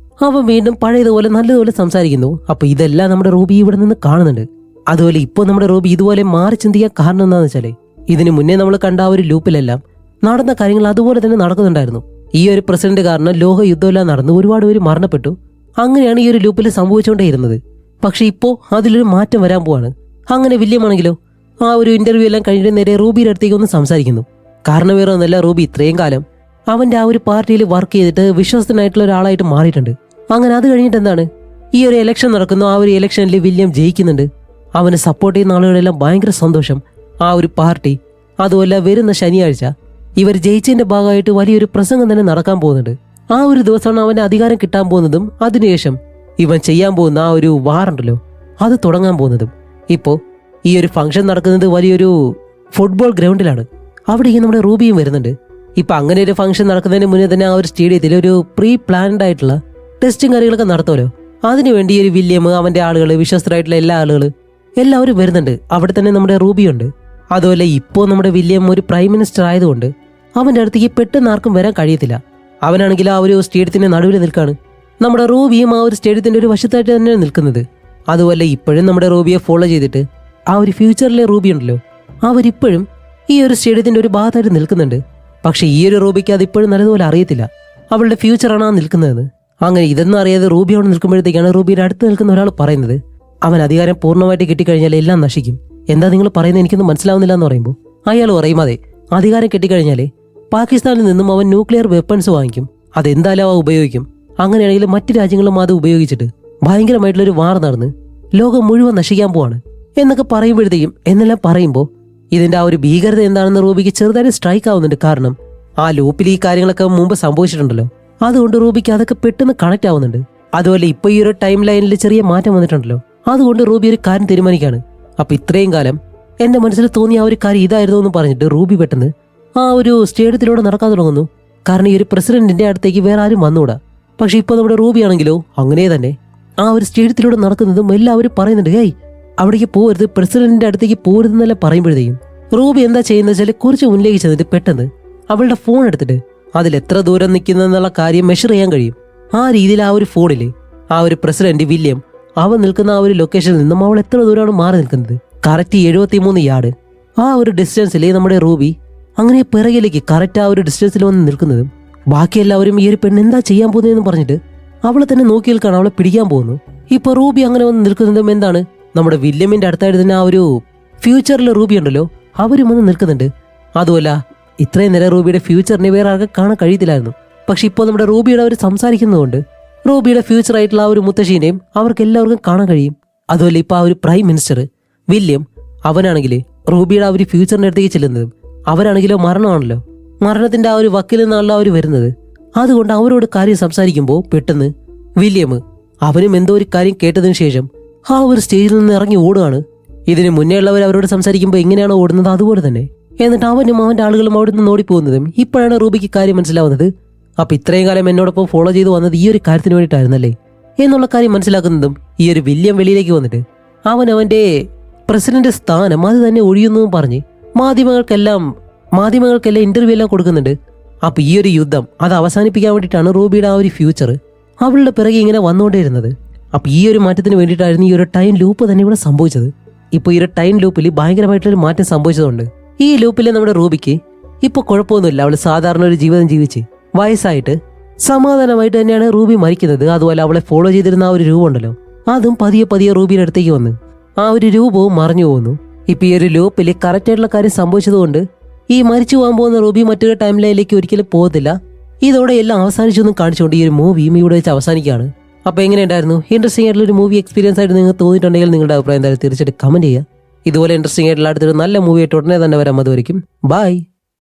അവൻ വീണ്ടും പഴയതുപോലെ നല്ലതുപോലെ സംസാരിക്കുന്നു. അപ്പൊ ഇതെല്ലാം നമ്മുടെ റൂബി ഇവിടെ നിന്ന് കാണുന്നുണ്ട്. അതുപോലെ ഇപ്പോൾ നമ്മുടെ റൂബി ഇതുപോലെ മാറി ചിന്തിക്കാൻ കാരണം എന്താണെന്ന് വെച്ചാല് ഇതിന് മുന്നേ നമ്മൾ കണ്ട ആ ഒരു ലൂപ്പിലെല്ലാം നടന്ന കാര്യങ്ങൾ അതുപോലെ തന്നെ നടക്കുന്നുണ്ടായിരുന്നു. ഈ ഒരു പ്രസിഡന്റ് കാരണം ലോക യുദ്ധമെല്ലാം നടന്നു, ഒരുപാട് പേര് മരണപ്പെട്ടു. അങ്ങനെയാണ് ഈ ഒരു ലൂപ്പിൽ സംഭവിച്ചുകൊണ്ടേയിരുന്നത്. പക്ഷെ ഇപ്പോൾ അതിലൊരു മാറ്റം വരാൻ പോവാണ്. അങ്ങനെ വില്യമാണെങ്കിലോ ആ ഒരു ഇന്റർവ്യൂ എല്ലാം കഴിഞ്ഞിട്ട് നേരെ റൂബിയുടെ അടുത്തേക്ക് ഒന്ന് സംസാരിക്കുന്നു. കാരണം വേറെ ഒന്നല്ല, റൂബി ഇത്രയും കാലം അവന്റെ ആ ഒരു പാർട്ടിയിൽ വർക്ക് ചെയ്തിട്ട് വിശ്വസ്തനായിട്ടുള്ള ഒരാളായിട്ട് മാറിയിട്ടുണ്ട്. അങ്ങനെ അത് കഴിഞ്ഞിട്ട് എന്താണ്, ഈ ഒരു ഇലക്ഷൻ നടക്കുന്നു. ആ ഒരു ഇലക്ഷനിൽ വില്യം ജയിക്കുന്നുണ്ട്. അവനെ സപ്പോർട്ട് ചെയ്യുന്ന ആളുകളെല്ലാം ഭയങ്കര സന്തോഷം. ആ ഒരു പാർട്ടി അതുപോലെ വരുന്ന ശനിയാഴ്ച ഇവർ ജയിച്ചതിന്റെ ഭാഗമായിട്ട് വലിയൊരു പ്രസംഗം തന്നെ നടക്കാൻ പോകുന്നുണ്ട്. ആ ഒരു ദിവസമാണ് അവന്റെ അധികാരം കിട്ടാൻ പോകുന്നതും അതിനുശേഷം ഇവൻ ചെയ്യാൻ പോകുന്ന ആ ഒരു വാറുണ്ടല്ലോ അത് തുടങ്ങാൻ പോകുന്നതും. ഇപ്പോൾ ഈ ഒരു ഫംഗ്ഷൻ നടക്കുന്നത് വലിയൊരു ഫുട്ബോൾ ഗ്രൗണ്ടിലാണ്. അവിടേക്ക് നമ്മുടെ റൂബിയും വരുന്നുണ്ട്. ഇപ്പൊ അങ്ങനെ ഒരു ഫംഗ്ഷൻ നടക്കുന്നതിന് മുന്നേ തന്നെ ആ ഒരു സ്റ്റേഡിയത്തിൽ ഒരു പ്രീ പ്ലാൻഡ് ആയിട്ടുള്ള ടെസ്റ്റും കാര്യങ്ങളൊക്കെ നടത്തുമല്ലോ. അതിനുവേണ്ടി ഈ ഒരു വില്യം, അവന്റെ ആളുകൾ, വിശ്വസ്തരായിട്ടുള്ള എല്ലാ ആളുകൾ എല്ലാവരും വരുന്നുണ്ട്. അവിടെ തന്നെ നമ്മുടെ റൂബിയുണ്ട്. അതുപോലെ ഇപ്പോൾ നമ്മുടെ വില്യം ഒരു പ്രൈം മിനിസ്റ്റർ ആയതുകൊണ്ട് അവന്റെ അടുത്തേക്ക് പെട്ടെന്ന് ആർക്കും വരാൻ കഴിയത്തില്ല. അവനാണെങ്കിൽ ആ ഒരു സ്റ്റേഡിയത്തിന്റെ നടുവിൽ നിൽക്കാണ്. നമ്മുടെ റൂബിയും ആ ഒരു സ്റ്റേഡിയത്തിന്റെ ഒരു വശത്തായിട്ട് തന്നെയാണ് നിൽക്കുന്നത്. അതുപോലെ ഇപ്പോഴും നമ്മുടെ റൂബിയെ ഫോളോ ചെയ്തിട്ട് ആ ഒരു ഫ്യൂച്ചറിലെ റൂബി ഉണ്ടല്ലോ അവരിപ്പോഴും ഈ ഒരു സ്റ്റേഡിയത്തിന്റെ ഒരു ഭാഗത്തായിട്ട് നിൽക്കുന്നുണ്ട്. പക്ഷെ ഈ ഒരു റൂബിക്ക് അതിപ്പോഴും നല്ലതുപോലെ അറിയത്തില്ല അവളുടെ ഫ്യൂച്ചറാണ് ആ നിൽക്കുന്നതെന്ന്. അങ്ങനെ ഇതൊന്നും അറിയാതെ റൂബി അവിടെ നിൽക്കുമ്പോഴത്തേക്കാണ് റൂബിയുടെ അടുത്ത് നിൽക്കുന്ന ഒരാൾ പറയുന്നത്, അവൻ അധികാരം പൂർണ്ണമായിട്ട് കിട്ടിക്കഴിഞ്ഞാൽ എല്ലാം നശിക്കും. എന്താ നിങ്ങൾ പറയുന്നത്, എനിക്കൊന്നും മനസ്സിലാവുന്നില്ല എന്ന് പറയുമ്പോൾ അയാൾ പറയും, അതെ, അധികാരം കിട്ടിക്കഴിഞ്ഞാൽ പാകിസ്ഥാനിൽ നിന്നും അവൻ ന്യൂക്ലിയർ വെപ്പൺസ് വാങ്ങിക്കും. അതെന്തായാലും അവ ഉപയോഗിക്കും. അങ്ങനെയാണെങ്കിൽ മറ്റു രാജ്യങ്ങളും അത് ഉപയോഗിച്ചിട്ട് ഭയങ്കരമായിട്ടുള്ളൊരു വാർ നടന്ന് ലോകം മുഴുവൻ നശിക്കാൻ പോവാണ് എന്നൊക്കെ പറയുമ്പോഴത്തേക്കും എന്നെല്ലാം പറയുമ്പോൾ ഇതിന്റെ ആ ഒരു ഭീകരത എന്താണെന്ന് റൂബിക്ക് ചെറുതായിട്ട് സ്ട്രൈക്ക് ആവുന്നുണ്ട്. കാരണം ആ ലൂപ്പിൽ ഈ കാര്യങ്ങളൊക്കെ മുമ്പ് സംഭവിച്ചിട്ടുണ്ടല്ലോ. അതുകൊണ്ട് റൂബിക്ക് അതൊക്കെ പെട്ടെന്ന് കണക്ട് ആവുന്നുണ്ട്. അതുപോലെ ഇപ്പൊ ഈ ഒരു ടൈം ലൈനിൽ ചെറിയ മാറ്റം വന്നിട്ടുണ്ടല്ലോ. അതുകൊണ്ട് റൂബി ഒരു കാര്യം തീരുമാനിക്കുകയാണ്. അപ്പൊ ഇത്രയും കാലം എന്റെ മനസ്സിൽ തോന്നിയ ആ ഒരു കാര്യം ഇതായിരുന്നു എന്ന് പറഞ്ഞിട്ട് റൂബി പെട്ടെന്ന് ആ ഒരു സ്റ്റേഡിയത്തിലൂടെ നടക്കാൻ തുടങ്ങുന്നു. കാരണം ഈ ഒരു പ്രസിഡന്റിന്റെ അടുത്തേക്ക് വേറെ ആരും വന്നുകൂടാ. പക്ഷെ ഇപ്പൊ നമ്മുടെ റൂബി ആണെങ്കിലോ അങ്ങനെ തന്നെ ആ ഒരു സ്റ്റേഡിയത്തിലൂടെ നടക്കുന്നതും എല്ലാവരും പറയുന്നുണ്ട്, ഹേയ് അവിടേക്ക് പോകരുത്, പ്രസിഡന്റിന്റെ അടുത്തേക്ക് പോകരുതെന്നെല്ലാം പറയുമ്പോഴത്തേക്കും റൂബി എന്താ ചെയ്യുന്നത് വെച്ചാൽ കുറച്ച് മുന്നിലേക്ക് ചെന്നിട്ട് പെട്ടെന്ന് അവളുടെ ഫോൺ എടുത്തിട്ട് അതിൽ എത്ര ദൂരം നിൽക്കുന്നതെന്നുള്ള കാര്യം മെഷർ ചെയ്യാൻ കഴിയും. ആ രീതിയിൽ ആ ഒരു ഫോണിൽ ആ ഒരു പ്രസിഡന്റ് വില്യം അവൻ നിൽക്കുന്ന ആ ഒരു ലൊക്കേഷനിൽ നിന്നും അവൾ എത്ര ദൂരമാണ് മാറി നിൽക്കുന്നത്, കറക്റ്റ് 73 യാർഡ്. ആ ഒരു ഡിസ്റ്റൻസിൽ നമ്മുടെ റൂബി അങ്ങനെ പിറകിലേക്ക് കറക്റ്റ് ആ ഒരു ഡിസ്റ്റൻസിൽ വന്ന് നിൽക്കുന്നതും ബാക്കി എല്ലാവരും ഈ ഒരു പെണ്ണ് എന്താ ചെയ്യാൻ പോകുന്നതെന്ന് പറഞ്ഞിട്ട് അവളെ തന്നെ നോക്കി നിൽക്കാണ്, അവളെ പിടിക്കാൻ പോകുന്നു. ഇപ്പൊ റൂബി അങ്ങനെ വന്ന് നിൽക്കുന്നതും എന്താണ്, നമ്മുടെ വില്യമിന്റെ അടുത്തായിട്ട് തന്നെ ആ ഒരു ഫ്യൂച്ചറിലെ റൂബി ഉണ്ടല്ലോ അവരും വന്ന് നിൽക്കുന്നുണ്ട്. അതുമല്ല ഇത്രയും നേരം റൂബിയുടെ ഫ്യൂച്ചറിനെ വേറെ ആർക്കും കാണാൻ കഴിയത്തില്ലായിരുന്നു. പക്ഷെ ഇപ്പോൾ നമ്മുടെ റൂബിയുടെ അവർ സംസാരിക്കുന്നതുകൊണ്ട് റൂബിയുടെ ഫ്യൂച്ചർ ആയിട്ടുള്ള ആ ഒരു മുത്തശ്ശീനെയും അവർക്ക് എല്ലാവർക്കും കാണാൻ കഴിയും. അതുപോലെ ഇപ്പൊ ആ ഒരു പ്രൈം മിനിസ്റ്റർ വില്യം അവനാണെങ്കിൽ റൂബിയുടെ ആ ഒരു ഫ്യൂച്ചറിന്റെ അടുത്തേക്ക് ചെല്ലുന്നതും അവരാണെങ്കിലോ മരണമാണല്ലോ, മരണത്തിന്റെ ആ ഒരു വക്കിൽ നിന്നാണല്ലോ അവർ വരുന്നത്. അതുകൊണ്ട് അവരോട് കാര്യം സംസാരിക്കുമ്പോൾ പെട്ടെന്ന് വില്യം അവനും എന്തോ ഒരു കാര്യം കേട്ടതിന് ശേഷം ആ ഒരു സ്റ്റേജിൽ നിന്ന് ഇറങ്ങി ഓടുകയാണ്. ഇതിന് മുന്നേ ഉള്ളവർ അവരോട് സംസാരിക്കുമ്പോൾ എങ്ങനെയാണോ ഓടുന്നത് അതുപോലെ തന്നെ. എന്നിട്ട് അവനും അവന്റെ ആളുകളും അവിടെ നിന്ന് ഓടിപ്പോകുന്നതും ഇപ്പോഴാണ് റൂബിക്ക് കാര്യം മനസ്സിലാവുന്നത്. അപ്പൊ ഇത്രയും കാലം എന്നോടൊപ്പം ഫോളോ ചെയ്ത് വന്നത് ഈ ഒരു കാര്യത്തിന് വേണ്ടിയിട്ടായിരുന്നല്ലേ എന്നുള്ള കാര്യം മനസ്സിലാക്കുന്നതും ഈ ഒരു വില്യം വെളിയിലേക്ക് വന്നിട്ട് അവന്റെ പ്രസിഡന്റ് സ്ഥാനം അത് തന്നെ ഒഴിയുന്നു പറഞ്ഞ് മാധ്യമങ്ങൾക്കെല്ലാം ഇന്റർവ്യൂ എല്ലാം കൊടുക്കുന്നുണ്ട്. അപ്പൊ ഈ ഒരു യുദ്ധം അത് അവസാനിപ്പിക്കാൻ വേണ്ടിയിട്ടാണ് റൂബിയുടെ ആ ഒരു ഫ്യൂച്ചർ അവളുടെ പിറകെ ഇങ്ങനെ വന്നുകൊണ്ടേയിരുന്നത്. അപ്പൊ ഈ ഒരു മാറ്റത്തിന് വേണ്ടിയിട്ടായിരുന്നു ഈ ഒരു ടൈം ലൂപ്പ് തന്നെ ഇവിടെ സംഭവിച്ചത്. ഇപ്പൊ ഈ ഒരു ടൈം ലൂപ്പിൽ ഭയങ്കരമായിട്ടൊരു മാറ്റം സംഭവിച്ചതുകൊണ്ട് ഈ ലൂപ്പിൽ നമ്മുടെ റൂബിക്ക് ഇപ്പൊ കുഴപ്പമൊന്നുമില്ല. അവള് സാധാരണ ഒരു ജീവിതം ജീവിച്ച് വയസ്സായിട്ട് സമാധാനമായിട്ട് തന്നെയാണ് റൂബി മരിക്കുന്നത്. അതുപോലെ അവളെ ഫോളോ ചെയ്തിരുന്ന ആ ഒരു രൂപം ഉണ്ടല്ലോ അതും പതിയെ പതിയെ റൂബിയുടെ അടുത്തേക്ക് വന്ന് ആ ഒരു രൂപവും മറഞ്ഞു പോകുന്നു. ഇപ്പൊ ഈ ഒരു ലൂപ്പിൽ കറക്റ്റ് ആയിട്ടുള്ള കാര്യം സംഭവിച്ചതുകൊണ്ട് ഈ മരിച്ചു പോകാൻ പോകുന്ന റൂബി മറ്റൊരു ടൈം ലൈനിലേക്ക് ഒരിക്കലും പോകത്തില്ല. ഇതോടെ എല്ലാം അവസാനിച്ചൊന്നും കാണിച്ചുകൊണ്ട് ഈ ഒരു മൂവിയും ഇവിടെ വെച്ച് അവസാനിക്കുകയാണ്. അപ്പൊ എങ്ങനെയുണ്ടായിരുന്നു? ഇൻട്രസ്റ്റിംഗ് ആയിട്ടുള്ള ഒരു മൂവി എക്സ്പീരിയൻസ് ആയിട്ട് നിങ്ങൾക്ക് തോന്നിയിട്ടുണ്ടെങ്കിൽ നിങ്ങളുടെ അഭിപ്രായം എന്തായാലും തീർച്ചയായിട്ടും കമന്റ് ചെയ്യുക. ഇതുപോലെ ഇൻട്രസ്റ്റിംഗ് ആയിട്ടുള്ള അടുത്തൊരു നല്ല മൂവി ആയിട്ട് ഉടനെ തന്നെ വരാം. അതുവരെയും ബൈ.